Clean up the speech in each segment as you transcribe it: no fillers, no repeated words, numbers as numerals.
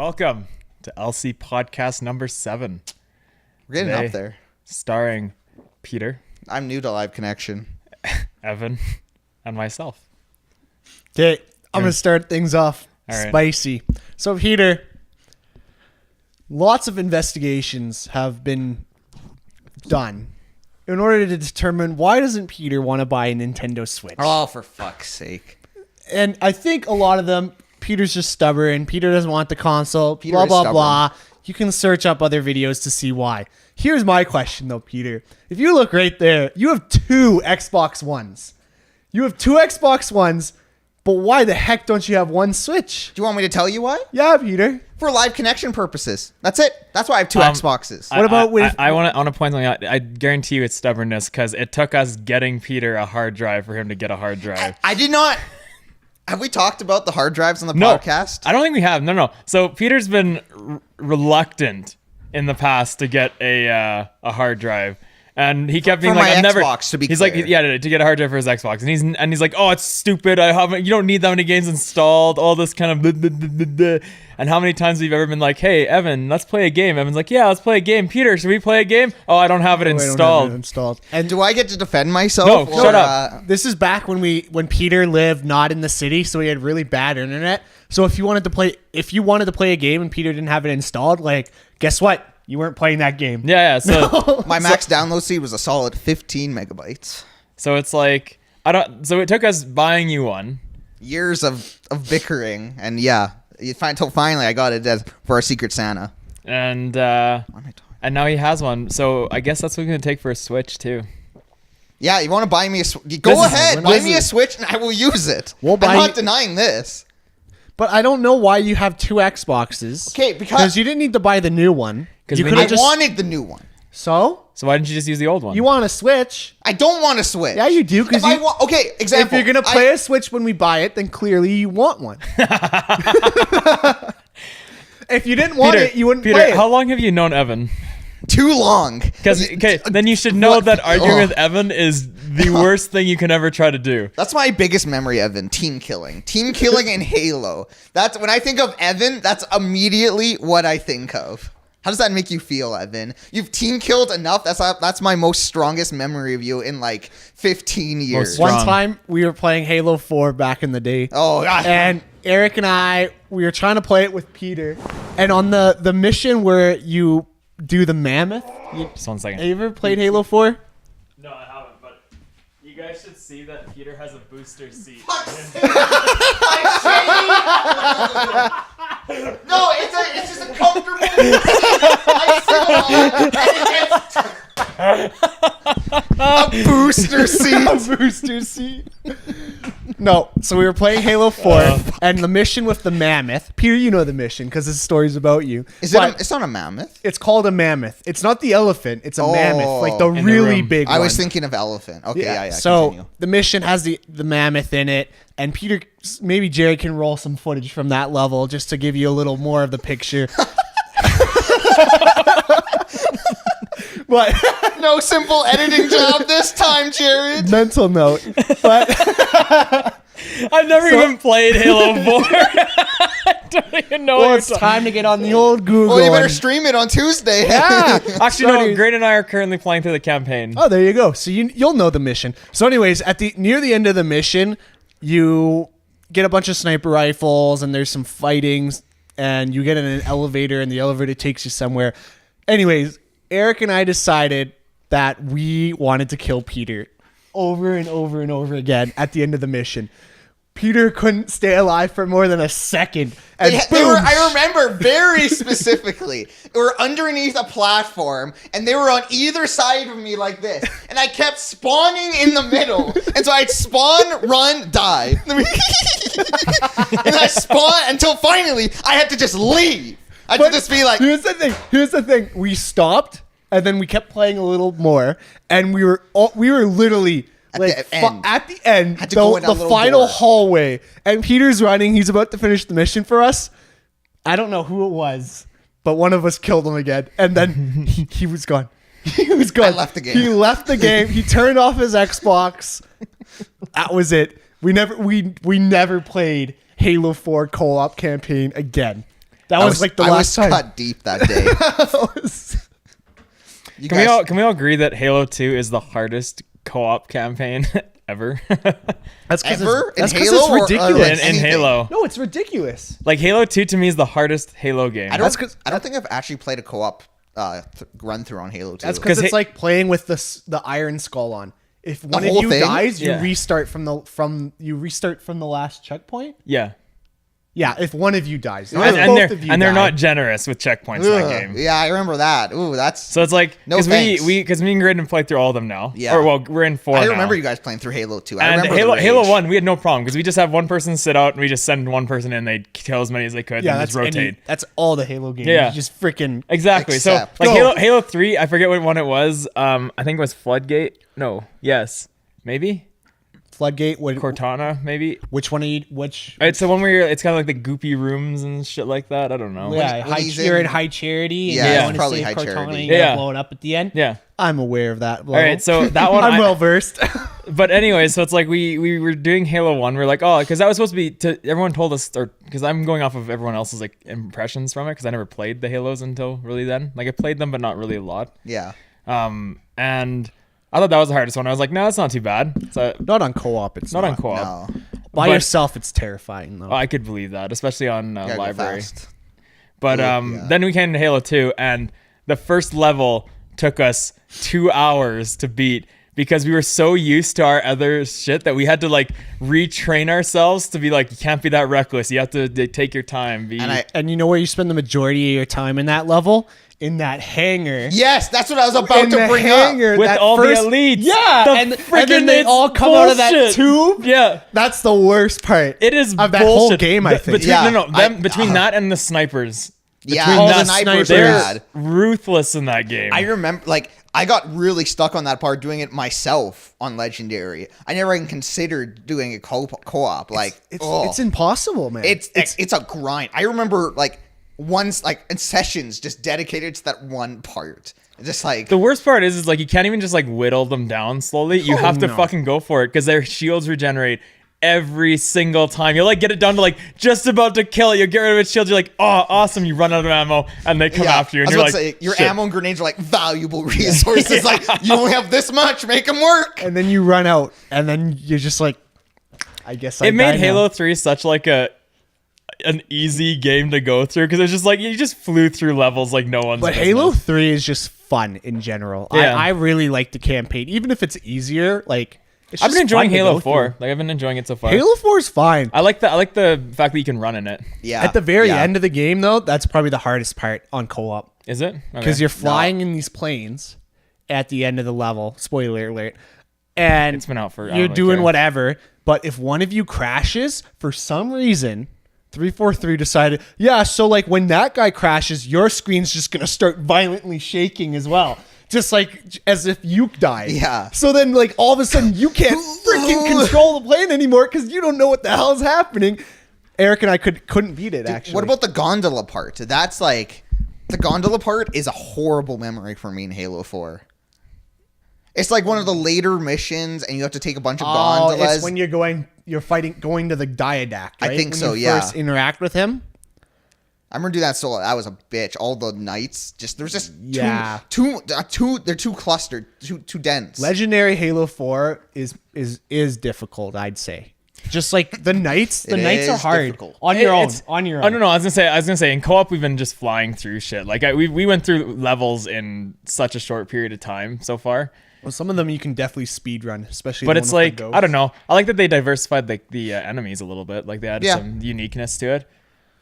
Welcome to LC Podcast number 7. We're getting Today, up there. Starring Peter, I'm new to Live Connection. Evan, and myself. Okay, I'm going to start things off All right. spicy. So, Peter, lots of investigations have been done in order to determine why doesn't Peter want to buy a Nintendo Switch. Oh, for fuck's sake. And I think a lot of them, Peter's just stubborn. Peter doesn't want the console, Peter blah, is blah, stubborn. blah. You can search up other videos to see why. Here's my question, though, Peter. If you look right there, you have 2 Xbox Ones. You have 2 Xbox Ones, but why the heck don't you have one Switch? Do you want me to tell you why? Yeah, Peter. For Live Connection purposes. That's it. That's why I have 2 Xboxes. What about with- I want to point something out. I guarantee you it's stubbornness because it took us getting Peter a hard drive for him to get a hard drive. I did not... Have we talked about the hard drives on the No, podcast? I don't think we have. No. So Peter's been reluctant in the past to get a hard drive. And he kept being For like, my "I've never." Xbox, to be he's clear. like, "Yeah, to get a hard drive for his Xbox," and he's like, "Oh, it's stupid. I haven't. You don't need that many games installed. All this kind of." Blah, blah, blah, blah, blah. And how many times have you ever been like, "Hey, Evan, let's play a game." Evan's like, "Yeah, let's play a game." Peter, should we play a game? Oh, I don't have it I don't have installed. it installed. And do I get to defend myself? No, shut up. This is back when Peter lived not in the city, so he had really bad internet. So if you wanted to play a game and Peter didn't have it installed, like, guess what? You weren't playing that game. Yeah. So My max download speed was a solid 15 megabytes. so it's like So it took us buying you one. Years of bickering. And yeah, until finally I got it for our Secret Santa. And Why am I talking? and now he has one. So I guess that's what we're gonna take for a Switch too. Yeah, you want to buy me a Switch? Go ahead. Buy me a Switch and I will use it. We'll buy I'm not you- denying this. But I don't know why you have 2 Xboxes. Okay, because you didn't need to buy the new one. 'Cause You we could I have just wanted the new one. so So why didn't you just use the old one? you want a Switch. I don't want to Switch. Yeah, you do, 'cause If I you- want, okay, example. If you're gonna play a Switch when we buy it, then clearly you want one. If you didn't want it, you wouldn't Peter, play it. how long have you known Evan? Too long. Because then you should know What? that arguing Ugh. with Evan is the worst thing you can ever try to do. That's my biggest memory, Evan. Team killing and Halo. That's when I think of Evan. That's immediately what I think of. How does that make you feel, Evan? You've team killed enough. That's my most strongest memory of you in like 15 years. strong. One time we were playing Halo 4 back in the day. Oh, God. And Eric and we were trying to play it with Peter. And on the mission where you do the mammoth, Just 1 second. have you ever played Halo 4? No, I haven't, but you guys should see that Peter has a booster seat. No, it's just a comfortable seat. A booster seat. A booster seat. No, so we were playing Halo 4, and the mission with the mammoth. Peter, you know the mission because this story's about you. It's not a mammoth. It's called a mammoth. It's not the elephant. It's a mammoth, like the In the really room. big one. I was thinking of elephant. Okay, yeah. So continue. the mission has the mammoth in it, and Peter, maybe Jerry can roll some footage from that level just to give you a little more of the picture. But No simple editing job this time, Jared. mental note. But I've never even played Halo 4. I don't even know well, what it's you're time to get on the old Google. Well, you better and- stream it on Tuesday. yeah. Actually, So no, anyways- Grant and I are currently playing through the campaign. Oh, there you go. So you'll know the mission. So, anyways, near the end of the mission, you get a bunch of sniper rifles, and there's some fighting, and you get in an elevator, and the elevator takes you somewhere. Anyways, Eric and I decided that we wanted to kill Peter over and over and over again at the end of the mission. Peter couldn't stay alive for more than a second. And boom, I remember very specifically. They were underneath a platform, and they were on either side of me like this. And I kept spawning in the middle. And so I'd spawn, run, die. And I spawn until finally I had to just leave. I had to just be like... Here's the thing. We stopped, and then we kept playing a little more, and we were literally... the end. At the end, Had to go in a the little final door. hallway, and Peter's running. He's about to finish the mission for us. I don't know who it was, but one of us killed him again, and then he was gone. He was gone. I left the game. He left the game. He turned off his Xbox. That was it. We never played Halo 4 co-op campaign again. That was like the last I time. was cut deep that day. You Can guys- we all agree that Halo 2 is the hardest co-op campaign ever? That's because Ever? it's In Halo it's or, ridiculous. like, in anything? Halo. No, it's ridiculous. Like Halo 2 to me is the hardest Halo game. I That's don't. 'cause- I don't think I've actually played a co-op run through on Halo 2. That's 'Cause because it's Ha- like playing with the Iron Skull on. If one of whole you thing? dies, you Yeah. restart from the last checkpoint. Yeah. Yeah, if one of you dies, And, both of you they're die. not generous with checkpoints in that Ugh, game. yeah, I remember that. Ooh, that's. So it's like No because thanks. because me and Graydon play through all of them now. Yeah. Or well, we're in 4 I now. remember you guys playing through Halo 2. I And remember Halo, the Halo rage. 1, we had no problem because we just have one person sit out and we just send one person in. They kill as many as they could Yeah, and that's just rotate. that's all the Halo games. Yeah. You just freaking Exactly. Except- So like Go. Halo 3, I forget what one it was. I think it was Floodgate. No. Yes. Maybe Floodgate. Cortana. Maybe. Which one are you? Which? It's the one where it's kind of like the goopy rooms and shit like that. I don't know. Yeah, when he's you're in- in High Charity. And Yeah, you it's want to probably save High Cortana, Charity. You gotta Yeah. blow it up at the end. Yeah. I'm aware of that. All right. So that one. I'm well versed. But anyway, so it's like we were doing Halo 1. We're like, oh, because that was supposed to be. Everyone told us, or because I'm going off of everyone else's like impressions from it, because I never played the Halos until really then. Like I played them, but not really a lot. Yeah. And I thought that was the hardest one. I was like, no, it's not too bad. So Not on co-op. It's not not on co-op. No. By but- yourself. It's terrifying though. Oh, I could believe that, especially on Gotta go library. fast. But Yeah. then we came to Halo 2, and the first level took us 2 hours to beat because we were so used to our other shit that we had to like retrain ourselves to be like, you can't be that reckless. You have to take your time. And you know where you spend the majority of your time in that level? In that hangar. Yes, that's what I was about In to the bring hangar, up. with that all first- the elites. Yeah, The and then friggin' they it's all come out of that bullshit. tube. Yeah. That's the worst part. It is of that bullshit. whole game, I think. Between, Yeah, between that and the snipers. Yeah, Between all that- the snipers are they're bad. ruthless in that game. I remember, like, I got really stuck on that part doing it myself on Legendary. I never even considered doing a co-op. Like, It's impossible, man. it's a grind. I remember, like, once, like, in sessions just dedicated to that one part. Just like The worst part is like you can't even just like whittle them down slowly. You have to no. fucking go for it because their shields regenerate every single time. You'll like get it down to like just about to kill it. You get rid of its shield. You're like, oh, awesome. You run out of ammo and they come after you. And I you're was like, about to say, your shit. ammo and grenades are like valuable resources. Like, you only have this much, make them work. and then you run out, and then you're just like, I guess I It made die Halo now. 3 such like an easy game to go through because it's just like you just flew through levels like no one's But business. Halo 3 is just fun in general. Yeah. I really like the campaign, even if it's easier. Like, it's I've just been enjoying fun to Halo go 4. through. Like I've been enjoying it so far. Halo 4 is fine. I like the fact that you can run in it. Yeah. At the very yeah. end of the game, though, that's probably the hardest part on co-op Is it? because Okay. you're flying in these planes at the end of the level. Spoiler alert! And It's been out for- I don't you're really doing care. whatever. But if one of you crashes for some reason, 343 decided, yeah. So like when that guy crashes, your screen's just gonna start violently shaking as well. Just like as if you died. Yeah. So then, like all of a sudden, you can't freaking control the plane anymore because you don't know what the hell is happening. Eric and I couldn't beat it. Actually, What about the gondola part? That's like the gondola part is a horrible memory for me in Halo 4. It's like one of the later missions, and you have to take a bunch of gondolas. It's when you're going to the Diadact. I Right? think When so, you yeah. First interact with him. I remember doing that solo. That was a bitch. All the knights, there's just Yeah. they're too clustered, too dense. Legendary Halo 4 is difficult, I'd say. Just like the knights, the It knights are is hard difficult. on your own. It's- On your I own. don't know. I was gonna say in co-op we've been just flying through shit. Like we went through levels in such a short period of time so far. Well, some of them you can definitely speed run, especially. But the it's one with like the I don't ghosts. know. I like that they diversified like the enemies a little bit. Like they added Yeah. some uniqueness to it.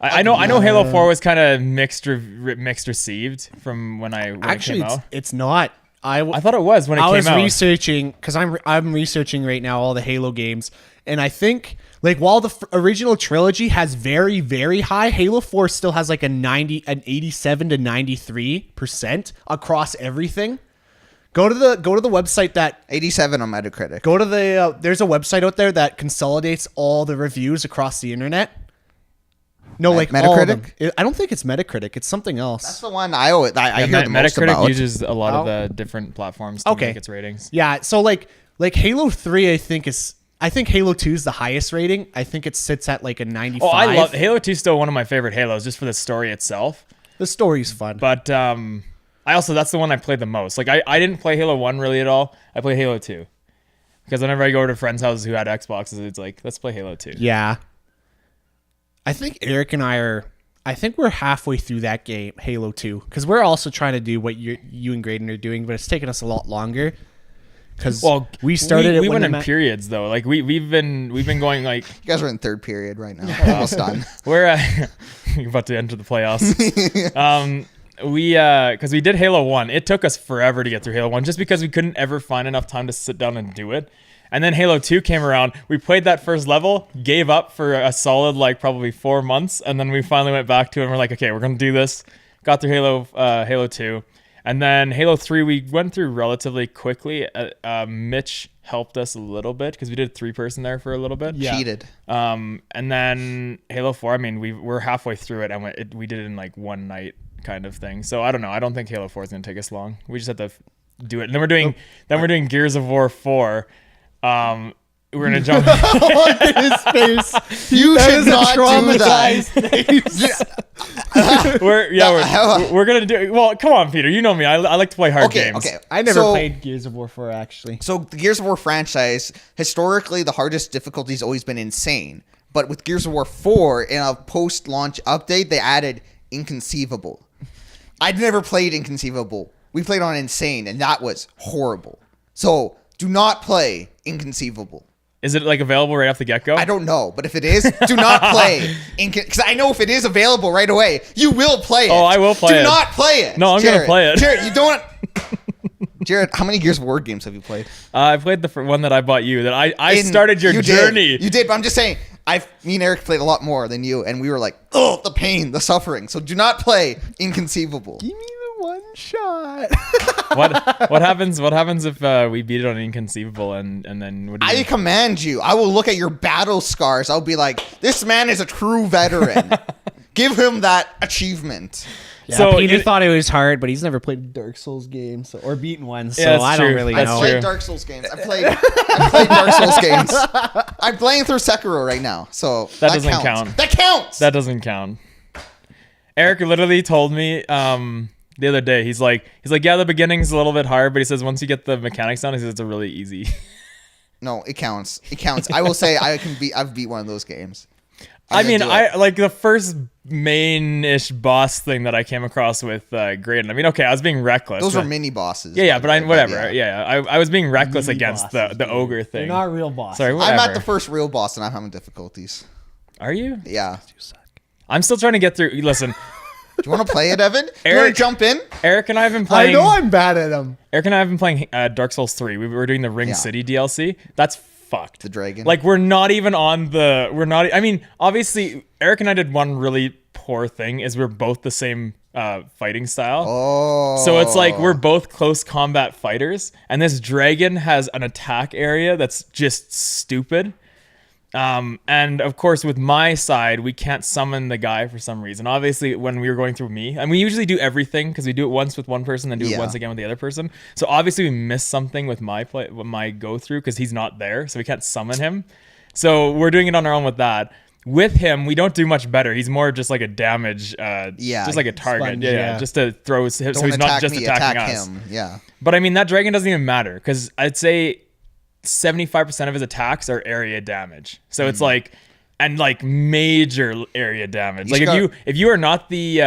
I know Halo 4 was kind of mixed received from when it Actually, came out. it's not. I thought it was when it I came was out. researching because I'm researching right now all the Halo games, and I think like while the original trilogy has very very high, Halo 4 still has like an 87 to 93% across everything. Go to the website that 87 on Metacritic. go to the there's a website out there that consolidates all the reviews across the internet. No, like all of them. Metacritic? I don't think it's Metacritic. It's something else. That's the one I hear the most Metacritic about. uses a lot of Oh. the different platforms to Okay. make its ratings. Yeah, so like Halo 3 I think is I think Halo 2 is the highest rating. I think it sits at like a 95. Oh, I love Halo 2. Still one of my favorite Halos, just for the story itself. The story's fun. But I also, that's the one I played the most. Like I didn't play Halo 1 really at all. I played Halo 2 because whenever I go to friends' houses who had Xboxes, it's like, let's play Halo 2. Yeah. I think Eric and I think we're halfway through that game, Halo 2, because we're also trying to do what you and Graydon are doing, but it's taken us a lot longer. Because we started it we when went in periods though. Like we've been going like You guys are in third period right now. Almost done. we're you're about to enter the playoffs. Because we did Halo 1. It took us forever to get through Halo 1 just because we couldn't ever find enough time to sit down and do it. And then Halo 2 came around. We played that first level, gave up for a solid like probably 4 months, and then we finally went back to it and we're like, okay, we're gonna do this. Got through Halo 2. And then Halo 3 we went through relatively quickly. Mitch helped us a little bit because we did 3-person there for a little bit. Yeah. Cheated. And then Halo 4, I mean, we're halfway through it and we did it in like one night kind of thing. So I don't know. I don't think Halo 4 is going to take us long. We just have to do it. And then we're doing Gears of War 4. We're going to jump. His face. You should not do traumatized that. face. We're going to do. Well, come on, Peter. You know me. I like to play hard games. Okay. I never So- played Gears of War 4 actually. So the Gears of War franchise, historically, the hardest difficulty has always been insane. But with Gears of War 4, in a post-launch update, they added Inconceivable. I'd never played Inconceivable. We played on Insane, and that was horrible. So do not play Inconceivable. Is it like available right off the get go? I don't know, but if it is, do not play. Because I know if it is available right away, you will play it. Oh, I will play it. Do not play it. No, I'm going to play it. Jared, you don't. Jared, how many Gears of War games have you played? I played the one that I bought you. That I started your You journey. You did, but I'm just saying. Me and Eric played a lot more than you, and we were like, oh, the pain, the suffering. So do not play Inconceivable. Give me the one shot. What happens? What happens if we beat it on Inconceivable and then what do you I command you. I will look at your battle scars. I'll be like, this man is a true veteran. Give him that achievement. Yeah, So Peter you- thought it was hard, but he's never played a Dark Souls game or beaten one, so Yeah, that's I don't true. really That's know. I've played true. Dark Souls games. I've played Dark Souls games. I'm playing through Sekiro right now, so That doesn't counts. count. That counts. That doesn't count. Eric literally told me the other day. He's like, yeah, the beginning's a little bit hard, but he says once you get the mechanics down, he says it's really easy. No, it counts. It counts. I will say I've beat one of those games. I mean, I like the first main-ish boss thing that I came across with Graydon. I mean, okay, I was being reckless. Those but- were mini bosses. Yeah, by but the way, whatever. Yeah, I was being reckless Mini against bosses, the dude. ogre thing. They're not real bosses. Sorry, whatever. I'm at the first real boss and I'm having difficulties. Are you? Yeah. I'm still trying to get through. Listen, Do you want to play it, Evan? Do you want to Eric- jump in? Eric and I have been I playing. know I'm bad at them. Eric and I have been playing Dark Souls 3. We were doing the Ring Yeah. City DLC. That's fucked. The dragon. Like we're not even on the. We're not. I mean, obviously, Eric and I did one really poor thing. Is we're both the same fighting style. Oh. So it's like we're both close combat fighters, and this dragon has an attack area that's just stupid. And of course, with my side, we can't summon the guy for some reason. Obviously, when we were going through me, and we usually do everything because we do it once with one person, then do it Yeah. once again with the other person. So obviously, we missed something with my go through because he's not there, so we can't summon him. So we're doing it on our own with that. With him, we don't do much better. He's more just like a damage, just like a target, Sponge, yeah, yeah. just to throw his. Don't So he's not attack just me, attacking attack us. him. Yeah. But I mean, that dragon doesn't even matter because I'd say 75% of his attacks are area damage. So it's like, and like major area damage. He's Like got- if you are not the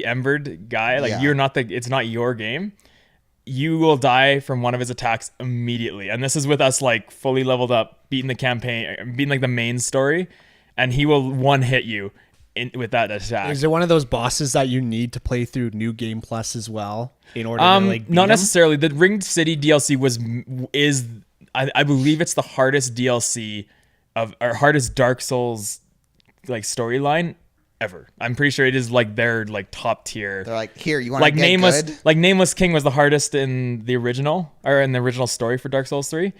embered guy, like Yeah. you're not it's not your game, you will die from one of his attacks immediately. And this is with us like fully leveled up, beating the campaign, beating like the main story, and he will one hit you with that attack. Is it one of those bosses that you need to play through New Game Plus as well in order to like beat not him? necessarily. The Ringed City DLC is I believe it's the hardest DLC or hardest Dark Souls like storyline ever. I'm pretty sure it is like their like top tier. They're like, here, you want to Like get good? Nameless King was the hardest in the original story for Dark Souls 3.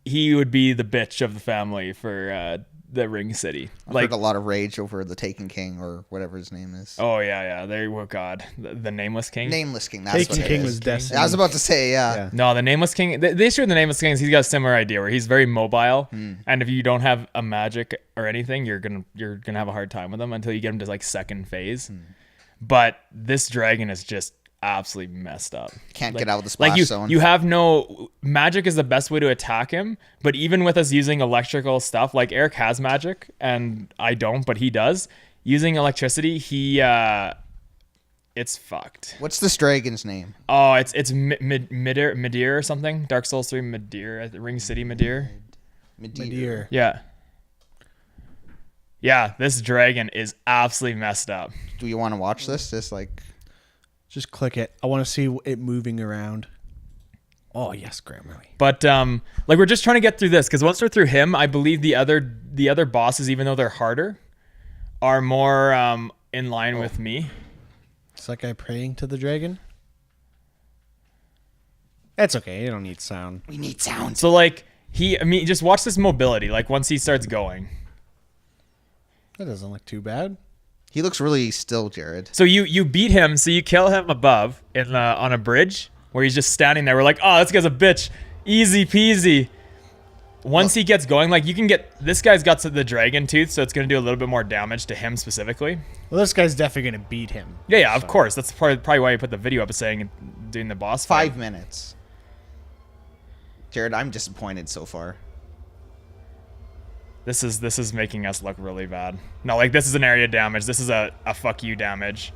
He would be the bitch of the family for the Ring City. I've heard a lot of rage over the Taken King or whatever his name is. Oh yeah. There, oh god, the Nameless King. Nameless King. That's Taken what King it was is. Destiny. I was about to say, yeah. No, the Nameless King. The issue with the Nameless King is he's got a similar idea where he's very mobile, and if you don't have a magic or anything, you're gonna have a hard time with him until you get him to like second phase. But this dragon is just absolutely messed up. Can't get out of the splash zone. You have no magic is the best way to attack him, but even with us using electrical stuff, like Eric has magic and I don't, but he does. Using electricity, it's fucked. What's this dragon's name? Oh, it's Midir or something. Dark Souls 3 Midir, Ring City Midir. Midir. Yeah. Yeah, this dragon is absolutely messed up. Do you want to watch this? Just click it. I want to see it moving around. Oh yes, Grammarly. But like we're just trying to get through this because once we're through him, I believe the other bosses, even though they're harder, are more in line with me. Is that guy praying to the dragon? That's okay. You don't need sound. We need sound. So like just watch this mobility. Like once he starts going. That doesn't look too bad. He looks really still, Jared. So you beat him. So you kill him above on a bridge where he's just standing there. We're like, oh, this guy's a bitch. Easy peasy. Once he gets going, like you can get this guy's got the dragon tooth, so it's gonna do a little bit more damage to him specifically. Well, this guy's definitely gonna beat him. Yeah, of course. That's probably why you put the video up saying doing the boss fight. 5 minutes. Jared, I'm disappointed so far. This is making us look really bad. No, like this is an area damage. This is a fuck you damage.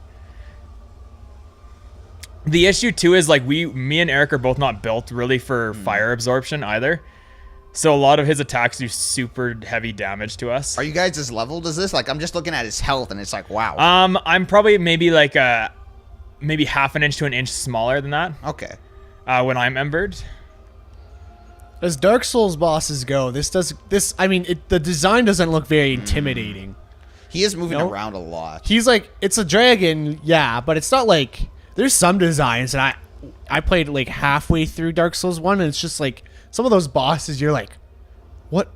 The issue too is like me and Eric are both not built really for fire absorption either. So a lot of his attacks do super heavy damage to us. Are you guys as leveled as this? Like I'm just looking at his health and it's like, wow. I'm probably maybe like maybe half an inch to an inch smaller than that. Okay. When I'm embered. As Dark Souls bosses go, the design doesn't look very intimidating. He is moving around a lot. He's like, it's a dragon, yeah, but it's not like, there's some designs, and I played like halfway through Dark Souls 1, and it's just like, some of those bosses, you're like, what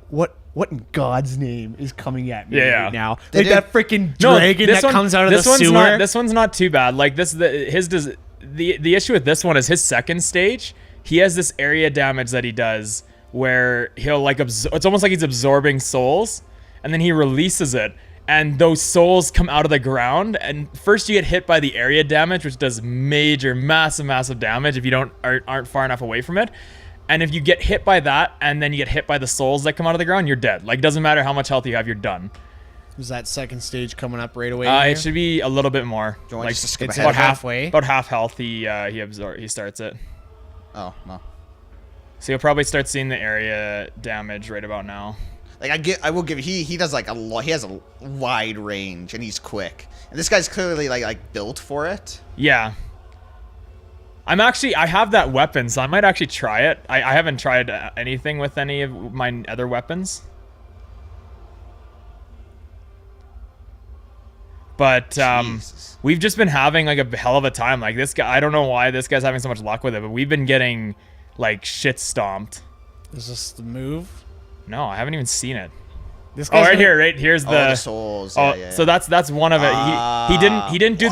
in God's name is coming at me right now? Like that freaking dragon that comes out of the sewer. This one's not too bad. Like the issue with this one is his second stage. He has this area damage that he does where he'll like it's almost like he's absorbing souls, and then he releases it, and those souls come out of the ground. And first you get hit by the area damage, which does massive damage if you aren't far enough away from it. And if you get hit by that, and then you get hit by the souls that come out of the ground, you're dead. Like, doesn't matter how much health you have, you're done. Is that second stage coming up right away? It should be a little bit more. Do you want like just to skip it's ahead? about halfway. About half health. He starts it. Oh no. So you'll probably start seeing the area damage right about now. Like I will give he does like a lot. He has a wide range and he's quick. And this guy's clearly like built for it. Yeah. I have that weapon, so I might actually try it. I haven't tried anything with any of my other weapons. But we've just been having like a hell of a time. Like this guy, I don't know why this guy's having so much luck with it, but we've been getting like shit stomped. Is this the move? No, I haven't even seen it. This Oh, right here, right here's the souls. Yeah. So that's one of it. He didn't do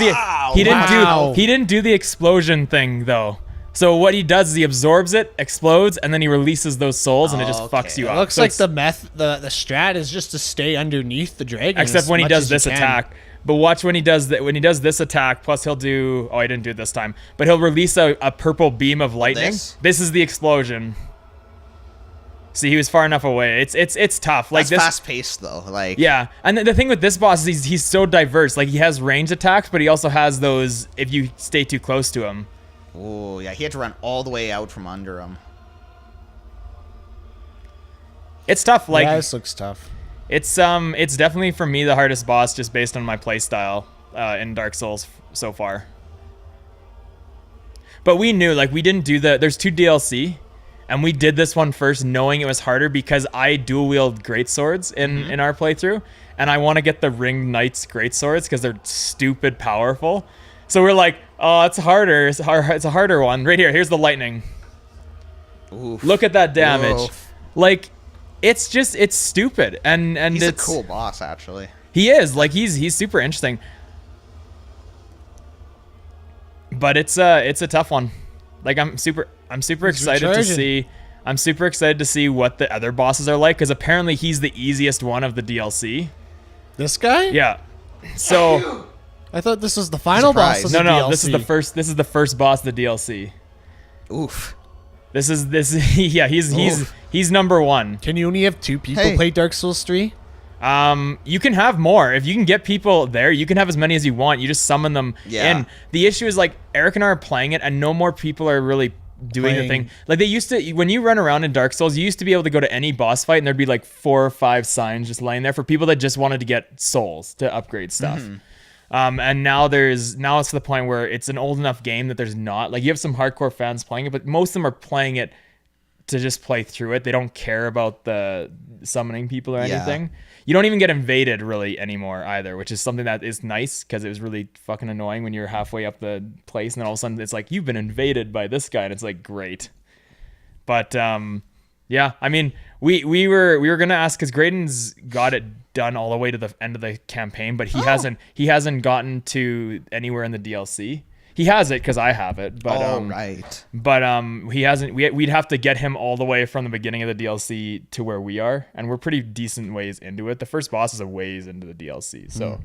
he didn't do the explosion thing though. So what he does is he absorbs it, explodes, and then he releases those souls, and it just fucks you It up. looks So like it's- the strat is just to stay underneath the dragon. except as when he much does as you this can. attack. But watch when he does that. When he does this attack, plus he'll do. Oh, I didn't do it this time. But he'll release a purple beam of lightning. This is the explosion. See, he was far enough away. It's tough. Like That's this, fast paced though. Like yeah. And the thing with this boss is he's so diverse. Like he has range attacks, but he also has those if you stay too close to him. Oh yeah, he had to run all the way out from under him. It's tough. Like yeah, this looks tough. it's definitely for me the hardest boss just based on my playstyle in Dark Souls so far. But we knew like we didn't do there's 2 DLC. And we did this one first knowing it was harder because I dual wield greatswords in our playthrough. And I want to get the Ringed Knights greatswords because they're stupid powerful. So we're like, oh, it's harder. It's a harder one. Right here. Here's the lightning. Oof. Look at that damage. Oof. Like, it's stupid, and He's it's a cool boss, actually. He is like he's super interesting, but it's a tough one. Like I'm super excited to see. I'm super excited to see what the other bosses are like, because apparently he's the easiest one of the DLC. This guy? Yeah. So I thought this was the final boss of the no, DLC. this is the first boss of the DLC. Oof. This yeah, he's number 1. Can you only have 2 people play Dark Souls 3? You can have more. If you can get people there, you can have as many as you want. You just summon them in. The issue is, like, Eric and I are playing it, and no more people are really doing the thing. Like, they used to, when you run around in Dark Souls, you used to be able to go to any boss fight, and there'd be like 4 or 5 signs just laying there for people that just wanted to get souls to upgrade stuff. And now it's to the point where it's an old enough game that there's not, like, you have some hardcore fans playing it, but most of them are playing it to just play through it. They don't care about the summoning people or anything. You don't even get invaded really anymore either, which is something that is nice, because it was really fucking annoying when you're halfway up the place and then all of a sudden it's like, you've been invaded by this guy, and it's like, great. But yeah, I mean, we were gonna ask, because Graydon's got it done all the way to the end of the campaign, but he hasn't gotten to anywhere in the DLC. He has it because I have it, but he hasn't. We'd have to get him all the way from the beginning of the DLC to where we are, and we're pretty decent ways into it. The first boss is a ways into the DLC, so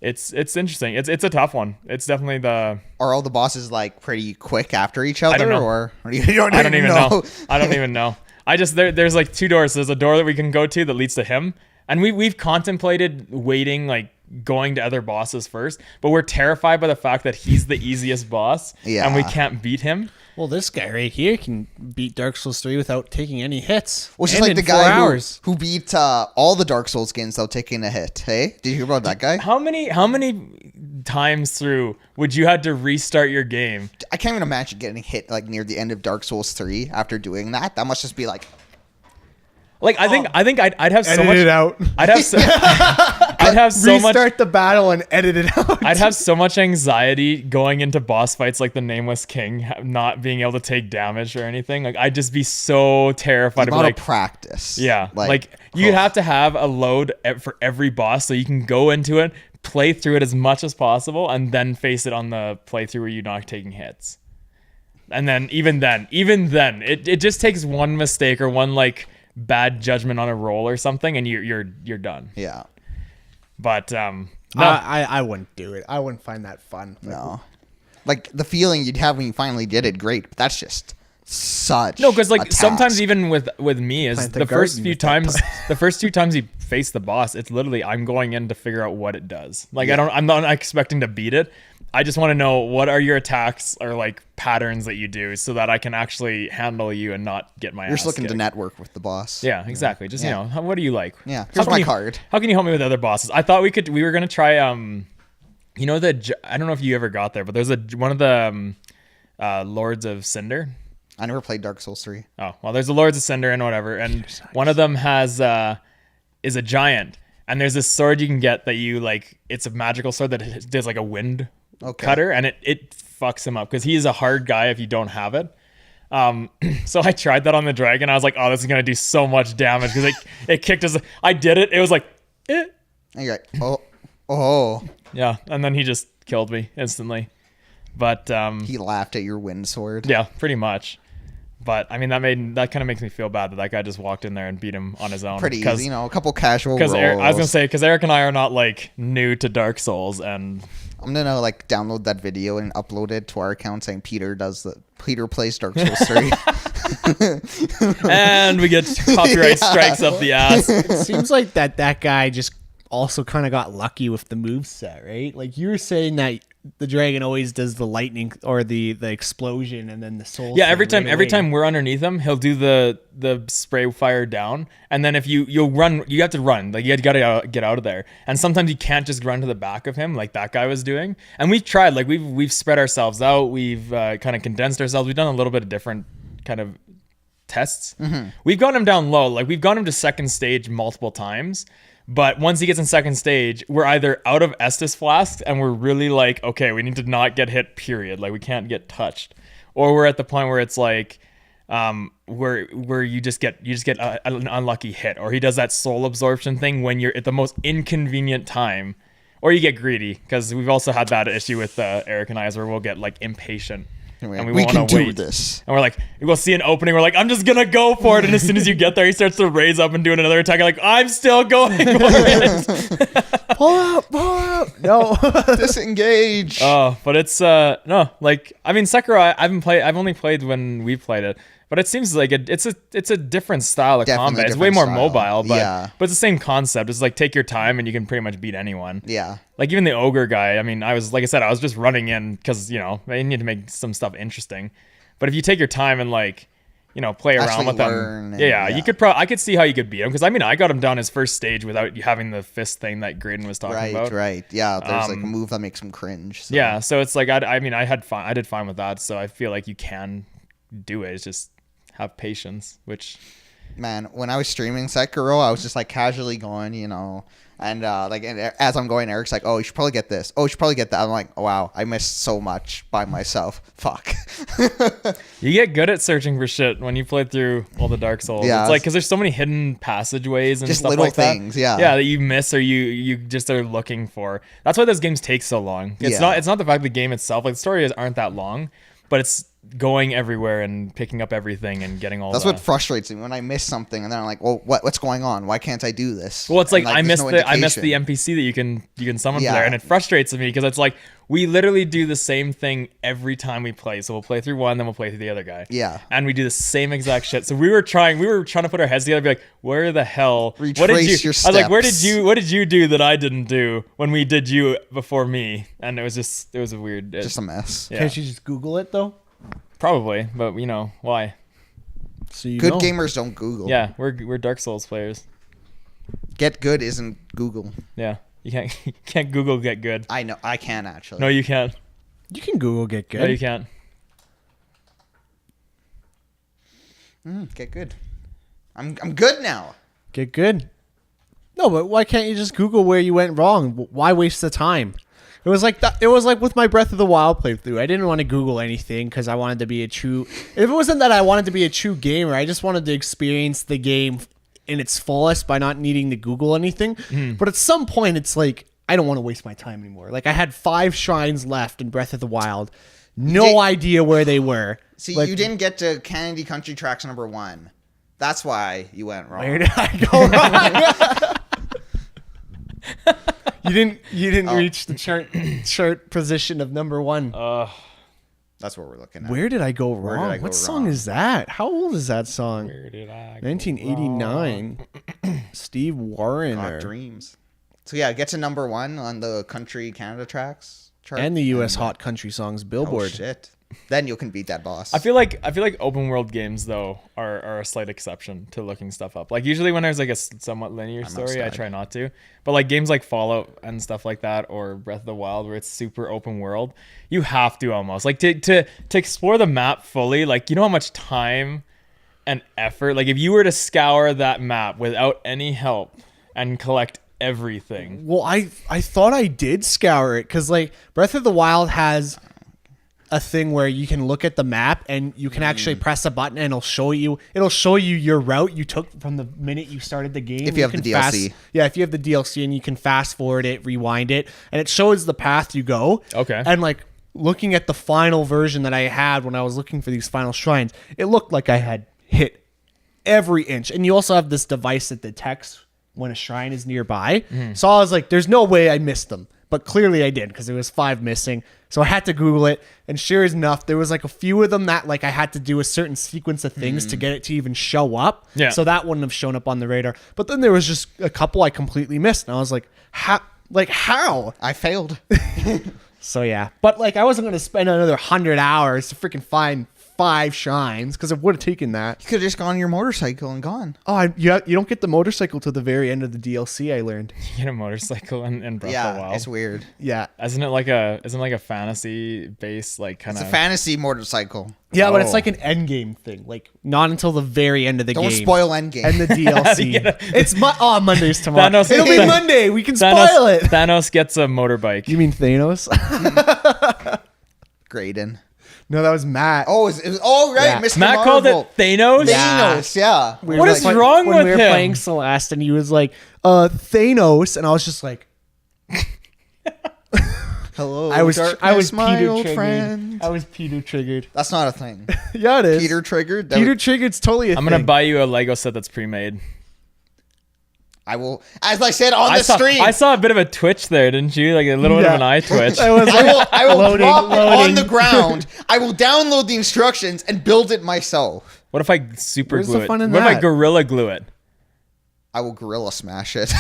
it's interesting. It's a tough one. It's definitely the. Are all the bosses like pretty quick after each other, I don't know. or you don't I don't even know? know. I don't even know. I just there's like 2 doors. There's a door that we can go to that leads to him, and we've contemplated waiting, like, going to other bosses first, but we're terrified by the fact that he's the easiest boss and we can't beat him. Well, this guy right here can beat Dark Souls 3 without taking any hits. Which is like the guy who beat all the Dark Souls games without taking a hit. Hey, did you hear about that guy? How many times through would you have to restart your game? I can't even imagine getting hit like near the end of Dark Souls 3 after doing that. That must just be like. Like, I think I'd have so edit much. It out. I'd have so much. Restart the battle and edit it out. I'd have so much anxiety going into boss fights like the Nameless King, not being able to take damage or anything. Like, I'd just be so terrified of, like, practice. Yeah, like you'd have to have a load for every boss so you can go into it, play through it as much as possible, and then face it on the playthrough where you're not taking hits. And then even then, it just takes one mistake or one, like, bad judgment on a roll or something, and you're done. Yeah. But no. I wouldn't do it. I wouldn't find that fun. No. Like, the feeling you'd have when you finally did it, great. But that's just such because, like, a task. sometimes even with me is the first few times you face the boss, it's literally I'm going in to figure out what it does. Like, I'm not expecting to beat it. I just want to know what are your attacks or, like, patterns that you do so that I can actually handle you and not get my ass You're just looking kicked. to network with the boss. Yeah, exactly. Just, you know, what do you like? Yeah. Here's my card. How can you help me with other bosses? I thought we were going to try, you know, I don't know if you ever got there, but there's one of the Lords of Cinder. I never played Dark Souls 3. Oh, well, there's the Lords of Cinder and whatever. And one of them is a giant. And there's this sword you can get that you, like, it's a magical sword that does, like, a wind cutter, and it fucks him up because he is a hard guy if you don't have it. So I tried that on the dragon. I was like, oh, this is gonna do so much damage because it kicked us. I did it. It was like, And you're like, oh, yeah. And then he just killed me instantly. But he laughed at your wind sword. Yeah, pretty much. But I mean, that kind of makes me feel bad that guy just walked in there and beat him on his own. Pretty easy, you know, a couple casual rolls. I was gonna say, because Eric and I are not, like, new to Dark Souls, and I'm gonna, like, download that video and upload it to our account saying Peter plays Dark Souls 3. And we get copyright strikes up the ass. It seems like that guy just also kind of got lucky with the moveset, right? Like, you were saying that the dragon always does the lightning or the explosion and then the soul. Yeah, every time we're underneath him, he'll do the spray fire down, and then if you'll run, you have to run. Like, you gotta get out of there. And sometimes you can't just run to the back of him like that guy was doing. And we've tried, like, we've spread ourselves out. We've kind of condensed ourselves. We've done a little bit of different kind of tests. Mm-hmm. We've gotten him down low. Like, we've gotten him to second stage multiple times. But once he gets in second stage, we're either out of Estus flasks and we're really like, okay, we need to not get hit, period. Like, we can't get touched. Or we're at the point where it's like, where you just get an unlucky hit, or he does that soul absorption thing when you're at the most inconvenient time, or you get greedy, because we've also had that issue with Eric and I, where we'll get like impatient. And we can want do to wait. this. And we're like, we'll see an opening. We're like, I'm just gonna go for it. And as soon as you get there, he starts to raise up and doing another attack. You're like, I'm still going for it. Pull up. No. Disengage. Oh, but it's no, like, I mean, Sekiro, I've only played when we played it, but it seems like it's a different style of Definitely combat. It's way more different style. mobile, but Yeah. but it's the same concept. It's like, take your time and you can pretty much beat anyone. Yeah. Like, even the ogre guy, I mean, I was just running in because, you know, I need to make some stuff interesting. But if you take your time and, like, you know, play around Actually with them, learn yeah, and- you could I could see how you could beat him, because I mean, I got him down his first stage without having the fist thing that Graydon was talking about. Right. Yeah, there's like a move that makes him cringe. So. Yeah, so it's like, I mean, I did fine with that, so I feel like you can do it. It's just have patience, which... Man, when I was streaming Sekiro, I was just like casually going, you know, and as I'm going, Eric's like, "Oh, you should probably get this. Oh, you should probably get that." I'm like, oh, "Wow, I missed so much by myself. Fuck." You get good at searching for shit when you play through all the Dark Souls. Yeah. It's like, because there's so many hidden passageways and Just stuff little like that. things, yeah. Yeah, that you miss, or you just are looking for. That's why those games take so long. It's Yeah. not the fact the game itself, like, the stories aren't that long, but it's going everywhere and picking up everything and getting all That's the... what frustrates me when I miss something, and then I'm like, "Well, what's going on? Why can't I do this?" Well, it's like, And, I there's missed no I missed the indication. NPC that you can summon Yeah. for there, and it frustrates me because it's like, we literally do the same thing every time we play. So we'll play through one, then we'll play through the other guy. Yeah. And we do the same exact shit. So we were trying to put our heads together, be like, where the hell? What did you? Retrace your I was like, steps. what did you do that I didn't do when we did you before me? And it was a weird. Just a mess. Yeah. Can't you just Google it though? Probably, but you know why? So you Good know. gamers don't Google. Yeah, we're Dark Souls players. Get good isn't Google. Yeah, you can't Google get good. I know. I can actually. No, you can't. You can Google get good. No, you can't. Get good. I'm good now. Get good. No, but why can't you just Google where you went wrong? Why waste the time? It was like that. It was like with my Breath of the Wild playthrough. I didn't want to Google anything because I wanted to be a true. If it wasn't that I wanted to be a true gamer, I just wanted to experience the game in its fullest by not needing to Google anything. But at some point, it's like, I don't want to waste my time anymore. Like, I had 5 shrines left in Breath of the Wild. No did- idea where they were. See, Like, you didn't get to Candy Country Tracks #1. That's why you went wrong. Where did I go wrong? You didn't reach the chart position of #1. That's what we're looking at. Where did I go Where wrong? did I go What song wrong? is that? How old is that song? Where did I go 1989. Steve Warren Got dreams. So yeah, get to #1 on the Country Canada Tracks chart. and the U.S. Hot Country Songs Oh Billboard. shit. Then you can beat that boss. I feel like open world games though are a slight exception to looking stuff up. Like, usually when there's like a somewhat linear story, I try not to. But like games like Fallout and stuff like that, or Breath of the Wild, where it's super open world, you have to almost like to explore the map fully. Like, you know how much time and effort. Like, if you were to scour that map without any help and collect everything. Well, I thought I did scour it because like Breath of the Wild has a thing where you can look at the map and you can actually press a button and it'll show you your route you took from the minute you started the game. If you have the can DLC. if you have the DLC, and you can fast forward it, rewind it, and it shows the path you go. Okay. And like looking at the final version that I had when I was looking for these final shrines, it looked like I had hit every inch. And you also have this device that detects when a shrine is nearby. So I was like, there's no way I missed them. But clearly I did, because there was 5 missing. So I had to Google it. And sure as enough, there was like a few of them that like I had to do a certain sequence of things to get it to even show up. Yeah. So that wouldn't have shown up on the radar. But then there was just a couple I completely missed. And I was like, how? I failed. So yeah. But like I wasn't going to spend another 100 hours to freaking find 5 shrines, because it would have taken that. You could have just gone on your motorcycle and gone. Oh, you don't get the motorcycle to the very end of the DLC, I learned. You get a motorcycle and Breath of the Yeah, Wild. it's weird. Yeah. Isn't it like a fantasy based, like, kind It's of a fantasy motorcycle. Yeah, but Oh. it's like an end game thing. Like not until the very end of the Don't game. spoil Endgame. And the DLC. It's Monday's tomorrow. Thanos- It'll be Thanos- Monday. We can Thanos, spoil it. Thanos gets a motorbike. You mean Thanos? Graydon. No, that was Matt. Oh, right, Yeah. Mr. Matt Marvel. called it Thanos. Thanos, yeah. We What were is wrong when with we were him? playing Celeste, and he was like, Thanos, and I was just like, Hello, I was darkness, my Peter old triggered. friend. I was Peter triggered. That's not a thing. Yeah, it is. Peter triggered. Peter triggered's totally a I'm thing. gonna buy you a Lego set that's pre-made. I will, as I said on the stream. I saw a bit of a twitch there, didn't you? Like a little bit of an eye twitch. I was like, I will loading, drop it on loading. the ground. I will download the instructions and build it myself. What if I super Where's glue the it? fun in What if I that? gorilla glue it? I will gorilla smash it.